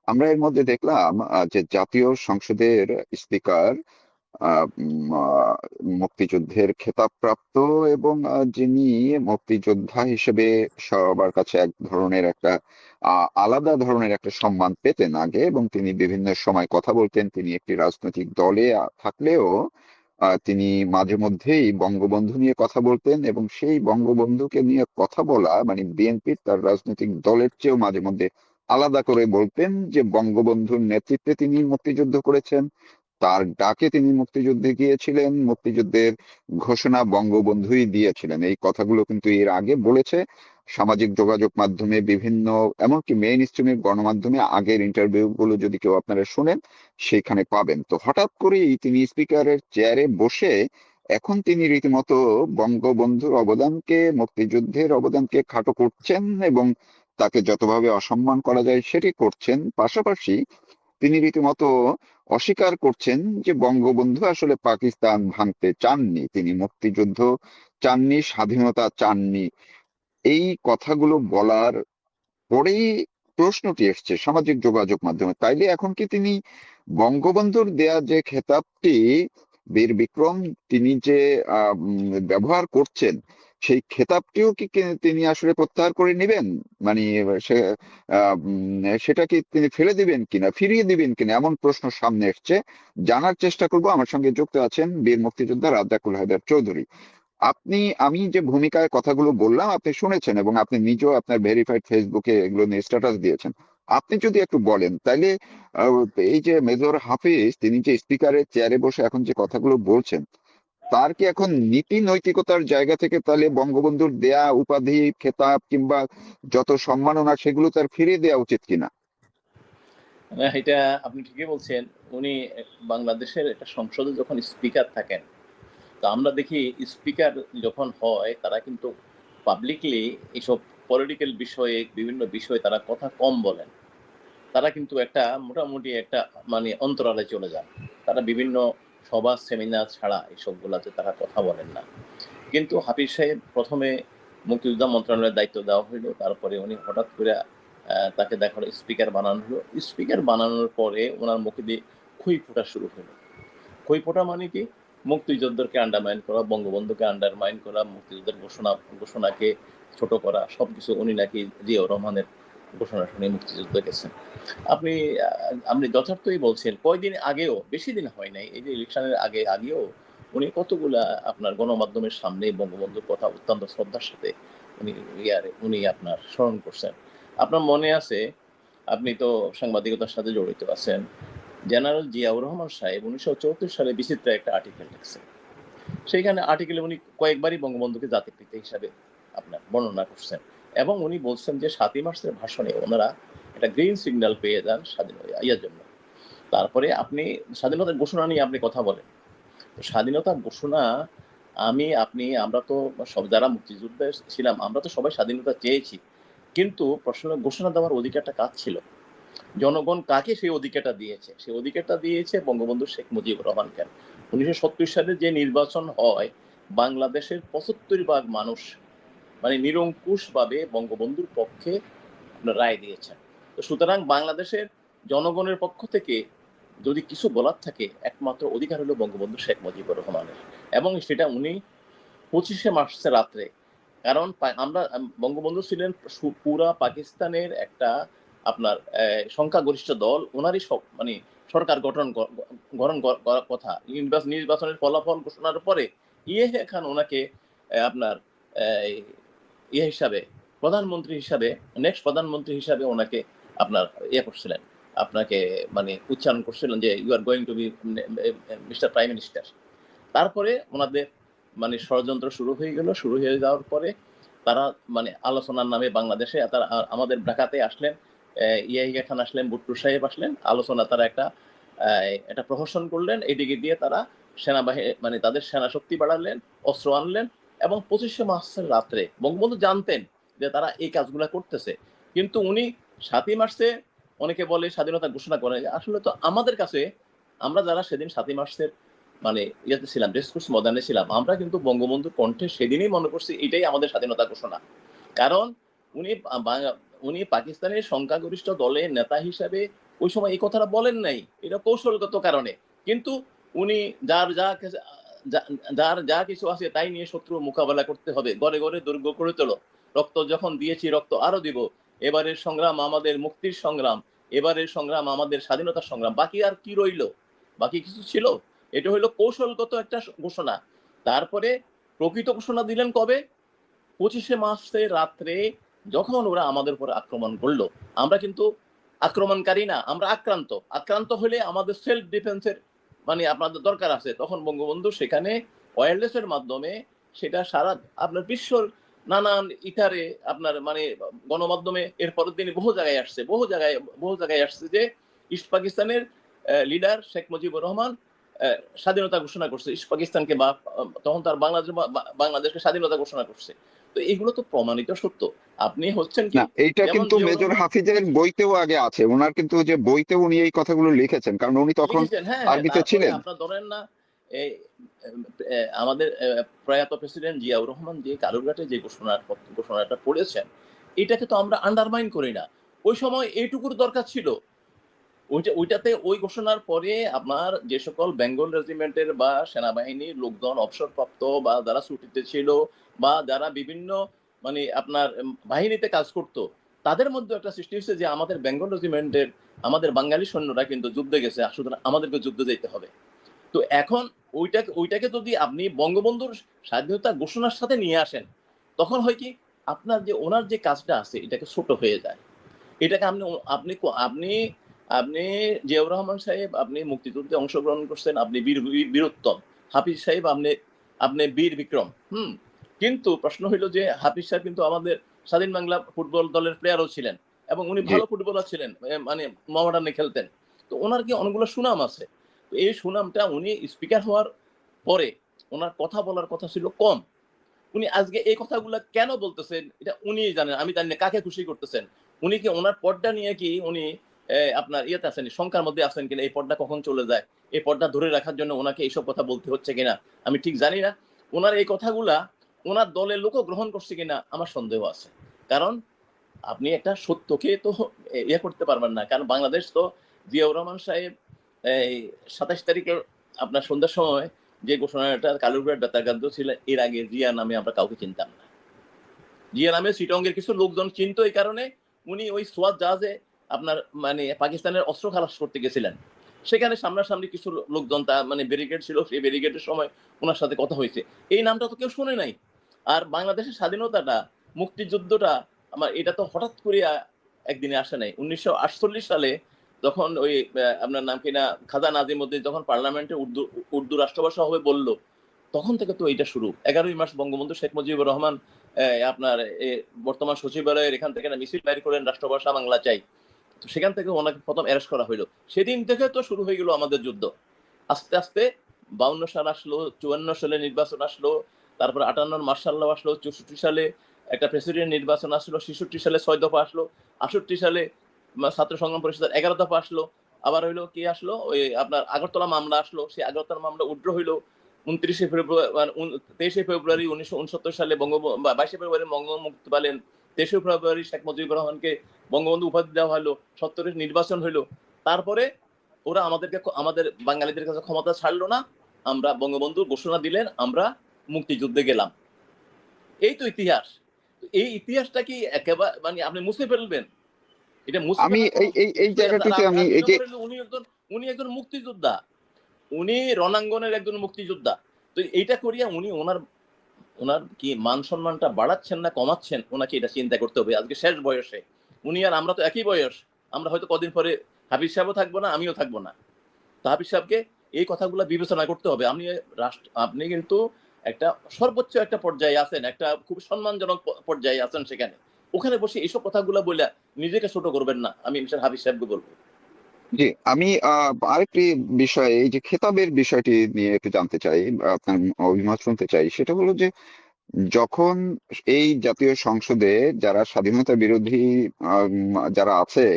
আমরা এর মধ্যে দেখলাম যে জাতীয় সংসদের স্পিকার মুক্তিযুদ্ধের খেতাবপ্রাপ্ত এবং যিনি মুক্তিযোদ্ধা হিসেবে সবার কাছে এক ধরনের একটা আলাদা ধরনের একটা সম্মান পেতেন আগে, এবং তিনি বিভিন্ন সময় কথা বলতেন। তিনি একটি রাজনৈতিক দলে থাকলেও তিনি মাঝে মধ্যেই বঙ্গবন্ধু নিয়ে কথা বলতেন, এবং সেই বঙ্গবন্ধুকে নিয়ে কথা বলা মানে বিএনপি তার রাজনৈতিক দলের চেয়েও মাঝে মধ্যে আলাদা করে বলতেন যে বঙ্গবন্ধুর নেতৃত্বে তিনি মুক্তিযুদ্ধ করেছেন, তার ডাকে তিনি মুক্তিযুদ্ধে গিয়েছিলেন, মুক্তিযুদ্ধের ঘোষণা বঙ্গবন্ধুই দিয়েছিলেন। এই কথাগুলো কিন্তু এর আগে বলেছে সামাজিক যোগাযোগ মাধ্যমে বিভিন্ন, এমনকি মেইন স্ট্রিমের গণমাধ্যমে আগের ইন্টারভিউ গুলো যদি কেউ আপনারা শুনেন সেখানে পাবেন। তো হঠাৎ করেই তিনি স্পিকারের চেয়ারে বসে এখন তিনি রীতিমতো বঙ্গবন্ধুর অবদানকে, মুক্তিযুদ্ধের অবদানকে খাটো করছেন এবং তাকে যতভাবে অসম্মান করা যায় সেটি করছেন। পাশাপাশি তিনি রীতিমতো অস্বীকার করছেন যে বঙ্গবন্ধু আসলে পাকিস্তান ভাঙতে চাননি, তিনি মুক্তিযুদ্ধ চাননি, স্বাধীনতা চাননি। এই কথাগুলো বলার পরেই প্রশ্নটি এসছে সামাজিক যোগাযোগ মাধ্যমে, তাইলে এখন কি তিনি বঙ্গবন্ধুর দেয়া যে খেতাবটি বীর বিক্রম তিনি যে ব্যবহার করছেন সেই খেতাবটিও কি তিনি আসলে প্রত্যাহার করে নেবেন, মানে সেটা কি তিনি ফেলে দিবেন কিনা, ফিরিয়ে দিবেন কিনা, এমন প্রশ্ন সামনে এসছে। জানার চেষ্টা করব। আমার সঙ্গে যুক্ত আছেন বীর মুক্তিযোদ্ধা রাজ্জাকুল হায়দার চৌধুরী। আমি যে ভূমিকায় কথাগুলো বললাম আপনি শুনেছেন, এবং আপনি নিজেও আপনার ভেরিফাইড ফেসবুকে এগুলো নিয়ে স্ট্যাটাস দিয়েছেন। আপনি যদি একটু বলেন তাইলে এই যে মেজর হাফিজ তিনি যে স্পিকারের চেয়ারে বসে এখন যে কথাগুলো বলছেন, তার কি এখন নীতি নৈতিকতার জায়গা থেকে তাহলে বঙ্গবন্ধুর দেয়া উপাধি, খেতাব কিংবা যত সম্মাননা সেগুলো তার ফিরিয়ে দেওয়া উচিত কিনা? এটা আপনি ঠিকই বলছেন। উনি বাংলাদেশের একটা সংসদে যখন স্পিকার থাকেন তো আমরা দেখি স্পিকার যখন হয় তারা কিন্তু পাবলিকলি এইসব পলিটিক্যাল বিষয়ে বিভিন্ন বিষয়ে তারা কথা কম বলেন। তারা কিন্তু একটা মোটামুটি একটা মানে অন্তরালে চলে যান। তারা বিভিন্ন সভা সেমিনার ছাড়া এসবগুলাতে তারা কথা বলেন না। কিন্তু হাফিজ সাহেব প্রথমে মুক্তিযোদ্ধা মন্ত্রণালয়ের দায়িত্ব দেওয়া হইলো, তারপরে উনি হঠাৎ করে তাকে দেখা হলো স্পিকার বানানো হলো। স্পিকার বানানোর পরে ওনার মুখে দিয়ে খুই ফোটা শুরু হলো। খুই ফোটা মানে কি? মুক্তিযোদ্ধাকে আন্ডারমাইন করা, বঙ্গবন্ধুকে আন্ডারমাইন করা, মুক্তিযুদ্ধের ঘোষণাকে ছোট করা, সবকিছু উনি নাকি জিয়াউর রহমানের ঘোষণা শুনে মুক্তিযুদ্ধ গেছেন। আপনি আপনি যথার্থই বলছেন। কয়দিন আগেও, বেশি দিন হয় নাই, এই যে ইলেকশনের আগেও উনি কতগুলা আপনার গণমাধ্যমের সামনে বঙ্গবন্ধুর কথা অত্যন্ত শ্রদ্ধার সাথে উনি আপনার স্মরণ করছেন। আপনার মনে আছে, আপনি তো সাংবাদিকতার সাথে জড়িত আছেন, জেনারেল জিয়াউর রহমান সাহেব 1974 সালে বিচিত্র একটা আর্টিকেল লিখছেন। সেইখানে আর্টিকেলে উনি কয়েকবারই বঙ্গবন্ধুকে জাতিপিতা হিসাবে আপনার বর্ণনা করছেন, এবং উনি বলছেন যে 7ই মার্চের ভাষণে ওনারা একটা গ্রিন সিগন্যাল পেয়ে যান স্বাধীনতার জন্য। তারপরে আপনি স্বাধীনতার ঘোষণা নিয়ে আপনি কথা বলেন। স্বাধীনতার ঘোষণা, আমরা তো সব যারা মুক্তিযুদ্ধে ছিলাম, আমরা তো সবাই স্বাধীনতা চেয়েছি, কিন্তু প্রশ্ন ঘোষণা দেওয়ার অধিকারটা কার ছিল? জনগণ কাকে সেই অধিকারটা দিয়েছে? সেই অধিকারটা দিয়েছে বঙ্গবন্ধু শেখ মুজিবুর রহমানকে। 1970 সালে যে নির্বাচন হয়, বাংলাদেশের 75% মানুষ মানে নিরঙ্কুশভাবে বঙ্গবন্ধুর পক্ষে রায় দিয়েছেন। তো সুতরাং বাংলাদেশের জনগণের পক্ষ থেকে যদি কিছু বলার থাকে, একমাত্র অধিকার হলো বঙ্গবন্ধু শেখ মুজিবুর রহমানের, এবং সেটা উনি 25শে মার্চের রাত্রে, কারণ আমরা বঙ্গবন্ধু ছিলেন পুরা পাকিস্তানের একটা আপনার সংখ্যাগরিষ্ঠ দল, ওনারই মানে সরকার গঠন করার কথা। নির্বাচনের ফলাফল ঘোষণার পরে ইয়ে খান ওনাকে আপনার হিসাবে নেক্সট প্রধানমন্ত্রী হিসাবে ওনাকে আপনার করছিলেন, আপনাকে মানে উচ্চারণ করছিলেন যে you are going to be mister prime minister. তারপরে ওনাদের মানে ষড়যন্ত্র শুরু হয়ে যাওয়ার পরে তারা মানে আলোচনার নামে বাংলাদেশে তারা আমাদের ঢাকাতে আসলেন, ইয়াহিয়া খান আসলেন, ভুট্টো সাহেব আসলেন, আলোচনা তারা একটা প্রহসন করলেন। এদিকে দিয়ে তারা সেনাবাহিনী মানে তাদের সেনা শক্তি বাড়ালেন, অস্ত্র আনলেন, এবং 25শে মার্চের রাত্রে বঙ্গবন্ধু জানতেন যে তারা এই কাজগুলা করতেছে, কিন্তু উনি 7ই মার্চে, অনেকে বলে স্বাধীনতা ঘোষণা করেন, আসলে তো আমাদের কাছে আমরা যারা সেদিন 7ই মার্চের মানে ইয়েতে ছিলাম, রেসকোর্স ময়দানে ছিলাম, আমরা কিন্তু বঙ্গবন্ধুর কণ্ঠে সেদিনই মনে করছি এটাই আমাদের স্বাধীনতা ঘোষণা। কারণ উনি পাকিস্তানের সংখ্যাগরিষ্ঠ দলের নেতা হিসাবে ওই সময় এই কথাটা বলেন নাই, এটা কৌশলগত কারণে, কিন্তু উনি যার যা কিছু আছে তাই নিয়ে শত্রু মোকাবেলা করতে হবে, ঘরে ঘরে দুর্গ করে তোলো, রক্ত যখন দিয়েছি রক্ত আরো দিব, এবারের সংগ্রাম আমাদের মুক্তির সংগ্রাম, এবারের সংগ্রাম আমাদের স্বাধীনতার সংগ্রাম, বাকি আর কি রইল? বাকি কিছু ছিল? এটা হইলো কৌশলগত একটা ঘোষণা। তারপরে প্রকৃত ঘোষণা দিলেন কবে? 25শে মার্চের রাত্রে, যখন ওরা আমাদের উপর আক্রমণ করলো। আমরা কিন্তু আক্রমণকারী না, আমরা আক্রান্ত হলে আমাদের সেলফ ডিফেন্সের মানে আপনাদের দরকার আছে। তখন বঙ্গবন্ধু সেখানে ওয়্যারলেসের মাধ্যমে সেটা সারা আপনার বিশ্বর নানান ইথারে আপনার মানে গণমাধ্যমে এর পরের দিনে বহু জায়গায় আসছে যে ইস্ট পাকিস্তানের লিডার শেখ মুজিবুর রহমান স্বাধীনতা ঘোষণা করছে ইস্ট পাকিস্তানকে, বা তখন তার বাংলাদেশকে স্বাধীনতা ঘোষণা করছে। তো এগুলো তো প্রমাণিত সত্য। আপনি হচ্ছেন কি, না, এইটা যেমন কিন্তু মেজর হাফিজের বইতেও আগে আছে, ওনার কিন্তু যে বইতেও উনি এই কথাগুলো লিখেছেন, কারণ উনি তখন লিখেছেন। হ্যাঁ, আর্মিতে তারপরে ছিলেন। আপনার ধরেন না, এই আমাদের প্রয়াত প্রেসিডেন্ট জিয়াউর রহমান যে কালুরঘাটে যে ঘোষণাটা করেছেন, এটাকে তো আমরা আন্ডারমাইন করি না। ওই সময় এইটুকুর দরকার ছিল। ওইটাতে ওই ঘোষণার পরে আপনার যে সকল বেঙ্গল রেজিমেন্টের বা সেনাবাহিনীর লোকজন অবসরপ্রাপ্ত বা যারা ছুটিতে ছিল বা যারা বিভিন্ন মানে আপনার বাহিনীতে কাজ করত, তাদের মধ্যে একটা সৃষ্টি হয়েছে যে আমাদের বেঙ্গল রেজিমেন্টের আমাদের বাঙালি সৈন্যরা কিন্তু যুদ্ধে গেছে, সুতরাং আমাদেরকে যুদ্ধে যেতে হবে। তো এখন ওইটাকে যদি আপনি বঙ্গবন্ধুর স্বাধীনতা ঘোষণার সাথে নিয়ে আসেন, তখন হয় কি, আপনার যে ওনার যে কাজটা আছে এটাকে ছোট হয়ে যায়। এটাকে আপনি আপনি আপনি আপনি জিয়াউর রহমান সাহেব আপনি মুক্তিযুদ্ধে অংশগ্রহণ করছেন, আপনি বীরোত্তম। হাফিজ সাহেব আপনি বীর বিক্রম। কিন্তু প্রশ্ন হইল যে হাফিজ সাহেব কিন্তু আমাদের স্বাধীন বাংলা ফুটবল দলের প্লেয়ারও ছিলেন, এবং উনি ভালো ফুটবলার ছিলেন, মানে মোহামেডানে খেলতেন। তো ওনার কি অনেকগুলো সুনাম আছে। তো এই সুনামটা উনি স্পিকার হওয়ার পরে ওনার কথা বলার কথা ছিল কম। উনি আজকে এই কথাগুলো কেন বলতেছেন এটা উনিই জানেন, আমি জানি না কাকে খুশি করতেছেন। উনি কি ওনার পর্দা নিয়ে কি উনি আপনার ইয়েতে আছেন, শঙ্কার মধ্যে আছেন কিনা, এই পর্দা কখন চলে যায়, এই পর্দা ধরে রাখার জন্য ওনাকে এইসব কথা বলতে হচ্ছে কিনা আমি ঠিক জানি না। ওনার এই কথাগুলা ওনার দলের লোকও গ্রহণ করছে কিনা আমার সন্দেহ আছে। কারণ আপনি একটা সত্যকে তো ইয়ে করতে পারবেন না, কারণ বাংলাদেশ তো জিয়াউর রহমান সাহেব এই ২৭ তারিখে আপনার সন্ধ্যার সময় যে ঘোষণাটা কালুরঘাট বেতারগাদ্য ছিল, এর আগে জিয়া নামে আমরা কাউকে চিনতাম না। জিয়া নামে চিটঙ্গের কিছু লোকজন চিনতো, এই কারণে উনি ওই সোয়াত জাহাজে আপনার মানে পাকিস্তানের অস্ত্র খালাস করতে গেছিলেন, সেখানে সামনাসামনি কিছু লোকজন তা মানে ব্যারিকেড ছিল, সেই ব্যারিকেডের সময় ওনার সাথে কথা হয়েছে। এই নামটা তো কেউ শুনে নাই। আর বাংলাদেশের স্বাধীনতাটা, মুক্তিযুদ্ধটা আমার এটা তো হঠাৎ করে একদিনে আসে নাই। 1948 সালে যখন ওই আপনার নাম কিনা খাজা নাজিমুদ্দিন যখন পার্লামেন্টে উর্দু রাষ্ট্রভাষা হবে বলল, তখন থেকে তো এটা শুরু। 11ই মার্চ বঙ্গবন্ধু শেখ মুজিবুর রহমান আপনার বর্তমান সচিবালয়ের এখান থেকে মিছিল বাইর করেন, রাষ্ট্রভাষা বাংলা চাই। তো সেখান থেকে ওনাকে প্রথম অ্যারেস্ট করা হইলো। সেদিন থেকে তো শুরু হয়ে গেল আমাদের যুদ্ধ। আস্তে আস্তে 52 সাল আসলো, 54 সালে নির্বাচন আসলো, তারপর 58 মার্শাল ল আসলো, 64 সালে একটা প্রেসিডেন্ট নির্বাচন আসলো, 66 সালে 6 দফা আসলো, 68 সালে ছাত্র সংগ্রাম পরিষদের 11 দফা আসলো, আবার হইলো কি আসলো ওই আপনার আগরতলা মামলা আসলো, সেই আগরতলা মামলা উইথড্র হইলো 29 ফেব্রুয়ারি 23 ফেব্রুয়ারি 1969 সালে 22 ফেব্রুয়ারি বঙ্গবন্ধু মুক্তি পেলেন, 23 ফেব্রুয়ারি শেখ মুজিবুর রহমানকে বঙ্গবন্ধু উপাধি দেওয়া হলো, 70 নির্বাচন হইলো। তারপরে ওরা আমাদের বাঙালিদের কাছে ক্ষমতা ছাড়লো না, আমরা বঙ্গবন্ধু ঘোষণা দিলেন, আমরা মুক্তিযুদ্ধে গেলাম। এই তো ইতিহাস। এই ইতিহাসটা কি একেবারে মানে আপনি মুছে ফেলবেন? এটা মুছে আমি ফেলার কোনো এই কিছুই আছে? জায়গাটিতে আর আমি এই ২ যে নম্বর হলো উনি একজন মুক্তিযোদ্ধা। উনি রণাঙ্গনের একজন মুক্তিযোদ্ধা। তো এইটা করিয়া উনি ওনার কি মান সম্মানটা বাড়াচ্ছেন না কমাচ্ছেন, ওনাকে এটা চিন্তা করতে হবে। আজকে শেষ বয়সে উনি আর আমরা তো একই বয়স। আমরা হয়তো কদিন পরে হাফিজ সাহেবও থাকবো না, আমিও থাকবো না। তো হাফিজ সাহেবকে এই কথাগুলো বিবেচনা করতে হবে। আপনি কিন্তু একটা সর্বোচ্চ একটা পর্যায়ে আছেন, একটা খুব সম্মানজনক পর্যায়ে আছেন সেখানে। ওখানে বসে এইসব কথাগুলো বইলা নিজেকে ছোট করবেন না। আমি মিস্টার হাফিজ সাহেবকে বলবো। জি, আমি আরেকটি বিষয়, এই যে খেতাবের বিষয়টি নিয়ে একটু জানতে চাই, আপনার অভিমত শুনতে চাই। সেটা হলো যে যখন এই জাতীয় সংসদে যারা স্বাধীনতা বিরোধী যারা আছে,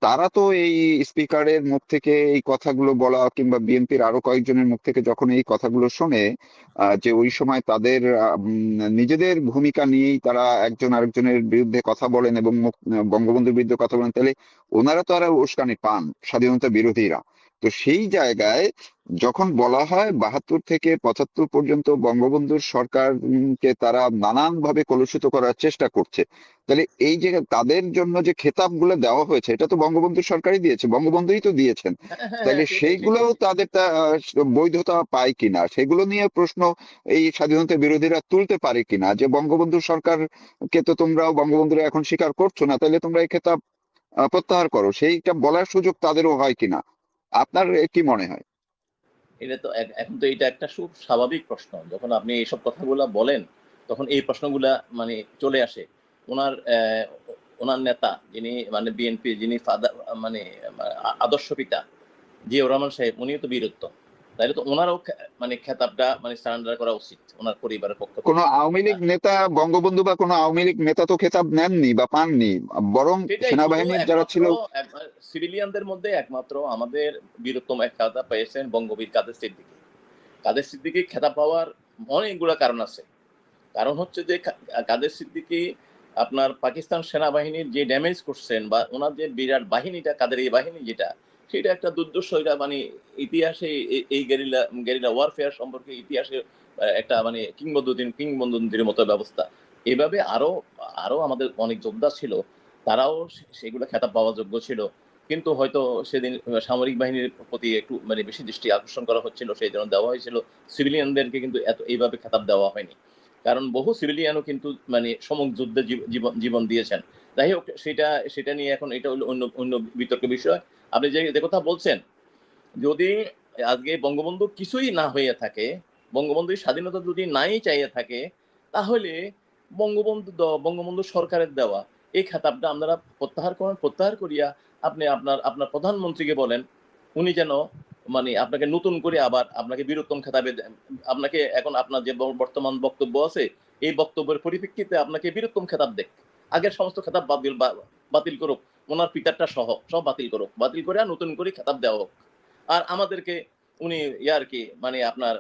তারা তো এই স্পিকারের মুখ থেকে এই কথাগুলো বলা কিংবা বিএনপির আরো কয়েকজনের মুখ থেকে যখন এই কথাগুলো শোনে, যে ওই সময় তাদের নিজেদের ভূমিকা নিয়েই তারা একজন আরেকজনের বিরুদ্ধে কথা বলেন এবং বঙ্গবন্ধুর বিরুদ্ধে কথা বলেন, তাহলে ওনারা তো আর উস্কানি পান, স্বাধীনতা বিরোধীরা। তো সেই জায়গায় যখন বলা হয় 72 থেকে 75 পর্যন্ত বঙ্গবন্ধুর সরকারকে তারা নানান ভাবে কলুষিত করার চেষ্টা করছে, তাহলে এই যে তাদের জন্য যে খেতাবগুলো দেওয়া হয়েছে, এটা তো বঙ্গবন্ধু সরকারই দিয়েছে, বঙ্গবন্ধুই তো দিয়েছেন। হ্যাঁ, হ্যাঁ, তাহলে হ্যাঁ, সেটাই, সেইগুলোও সেটাই। তাদের বৈধতা পায় কিনা, সেগুলো নিয়ে প্রশ্ন এই স্বাধীনতা বিরোধীরা তুলতে পারে কিনা, যে বঙ্গবন্ধু সরকারকে তো তোমরাও বঙ্গবন্ধুরা এখন স্বীকার করছো না, তাহলে তোমরা এই খেতাব প্রত্যাহার করো, সেইটা বলার সুযোগ তাদেরও হয় কিনা। আপনার কি মনে হয়? এটা তো এখন তো এটা একটা খুব স্বাভাবিক প্রশ্ন। যখন আপনি এইসব কথাগুলা বলেন, তখন এই প্রশ্নগুলা মানে চলে আসে। উনার উনার নেতা যিনি মানে বিএনপি যিনি মানে আদর্শ পিতা জিয়াউর রহমান সাহেব, উনিও তো বীরত্ব। তাইলে তো উনারও মানে খেতাবটা মানে সারেন্ডার করা উচিত উনার পরিবারের পক্ষ কোন থেকে। আওয়ামী লীগ নেতা, বঙ্গবন্ধু বা কোন আওয়ামী লীগ নেতা তো খেতাব নেননি বা পাননি, বরং সেটাই, শুধু সেনাবাহিনীর যারা একমাত্র ছিল। সিভিলিয়ানদের মধ্যে একমাত্র আমাদের বীরত্তম এক খেতাব পেয়েছেন বঙ্গবীর কাদের সিদ্দিকী। কাদের সিদ্দিকী খেতাব পাওয়ার অনেকগুলো কারণ আছে। কারণ হচ্ছে যে কাদের সিদ্দিকী আপনার পাকিস্তান সেনাবাহিনীর যে ড্যামেজ করছেন বা ওনার যে বিরাট বাহিনীটা, কাদের এই বাহিনী যেটা, সেটা একটা দুর্ধর্ষ, এটা মানে ইতিহাসে এই গেরিলা ওয়ারফেয়ার সম্পর্কে ইতিহাসে একটা মানে কিংবদন্তির মতো ব্যবস্থা। এভাবে আরো আরো আমাদের অনেক যোদ্ধা ছিল, তারাও সেগুলো খেতাব পাওয়া যোগ্য ছিল। কিন্তু হয়তো সেদিন সামরিক বাহিনীর প্রতি একটু মানে বেশি দৃষ্টি আকর্ষণ করা হচ্ছিল, সেই জন্য দেওয়া হয়েছিল। সিভিলিয়ানদেরকে কিন্তু এইভাবে খেতাব দেওয়া হয়নি, কারণ বহু সিভিলিয়ানও কিন্তু মানে সমক যুদ্ধে জীবন দিয়েছেন। যাই হোক, সেটা নিয়ে এখন এটা হলো অন্য অন্য বিতর্ক বিষয়। আপনি যে কথা বলছেন, যদি আজকে বঙ্গবন্ধু কিছুই না হয়ে থাকে, বঙ্গবন্ধুর স্বাধীনতা যদি নাই চাইয়ে থাকে, তাহলে বঙ্গবন্ধু সরকারের দেওয়া এই খেতাবটা আপনারা প্রত্যাহার করেন। প্রত্যাহার করিয়া আপনি আপনার প্রধানমন্ত্রীকে বলেন, উনি যেন মানে আপনাকে নতুন করে আবার আপনাকে বীরত্তম খেতাবে আপনাকে এখন আপনার যে বর্তমান বক্তব্য আছে এই বক্তব্যের পরিপ্রেক্ষিতে আপনাকে বীরত্তম খেতাব দেখ, আগের সমস্ত খেতাব বাতিল করুক, ওনার পিতারটা সহ সব বাতিল করুক, বাতিল করে আর নতুন করে খেতাব দেওয়া হোক। আর আমাদেরকে উনি ইয়ার কি মানে আপনার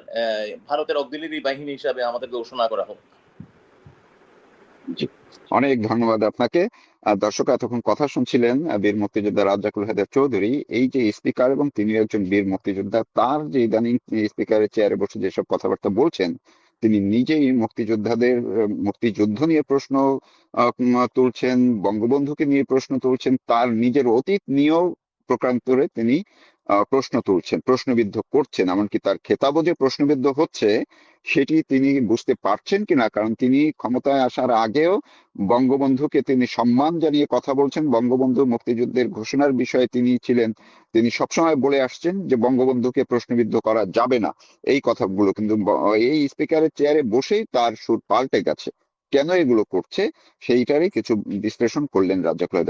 ভারতের অক্সিলারি বাহিনী হিসাবে আমাদেরকে ঘোষণা করা হোক। জি, অনেক ধন্যবাদ আপনাকে। দর্শক এতক্ষণ কথা শুনছিলেন বীর মুক্তিযোদ্ধা রাজ্জাকুল হায়দার চৌধুরী। এই যে স্পিকার এবং তিনি একজন বীর মুক্তিযোদ্ধা, তার যে ইদানিং স্পিকারের চেয়ারে বসে যেসব কথাবার্তা বলছেন, তিনি নিজেই মুক্তিযোদ্ধাদের মুক্তিযুদ্ধ নিয়ে প্রশ্ন তুলছেন, বঙ্গবন্ধুকে নিয়ে প্রশ্ন তুলছেন, তার নিজের অতীত নিয়েও প্রকারান্তরে তিনি প্রশ্ন তুলছেন, প্রশ্নবিদ্ধ করছেন। এমনকি তার খেতাবও যে প্রশ্নবিদ্ধ হচ্ছে সেটি তিনি বুঝতে পারছেন কিনা, কারণ তিনি ক্ষমতায় আসার আগেও বঙ্গবন্ধুকে তিনি সম্মান জানিয়ে কথা বলছেন। বঙ্গবন্ধু মুক্তিযুদ্ধের ঘোষণার বিষয়ে তিনি সবসময় বলে আসছেন যে বঙ্গবন্ধুকে প্রশ্নবিদ্ধ করা যাবে না, এই কথাগুলো। কিন্তু এই স্পিকারের চেয়ারে বসেই তার সুর পাল্টে গেছে। কেন এগুলো করছে সেইটারই কিছু বিশ্লেষণ করলেন রাজ্জাকুল হায়দার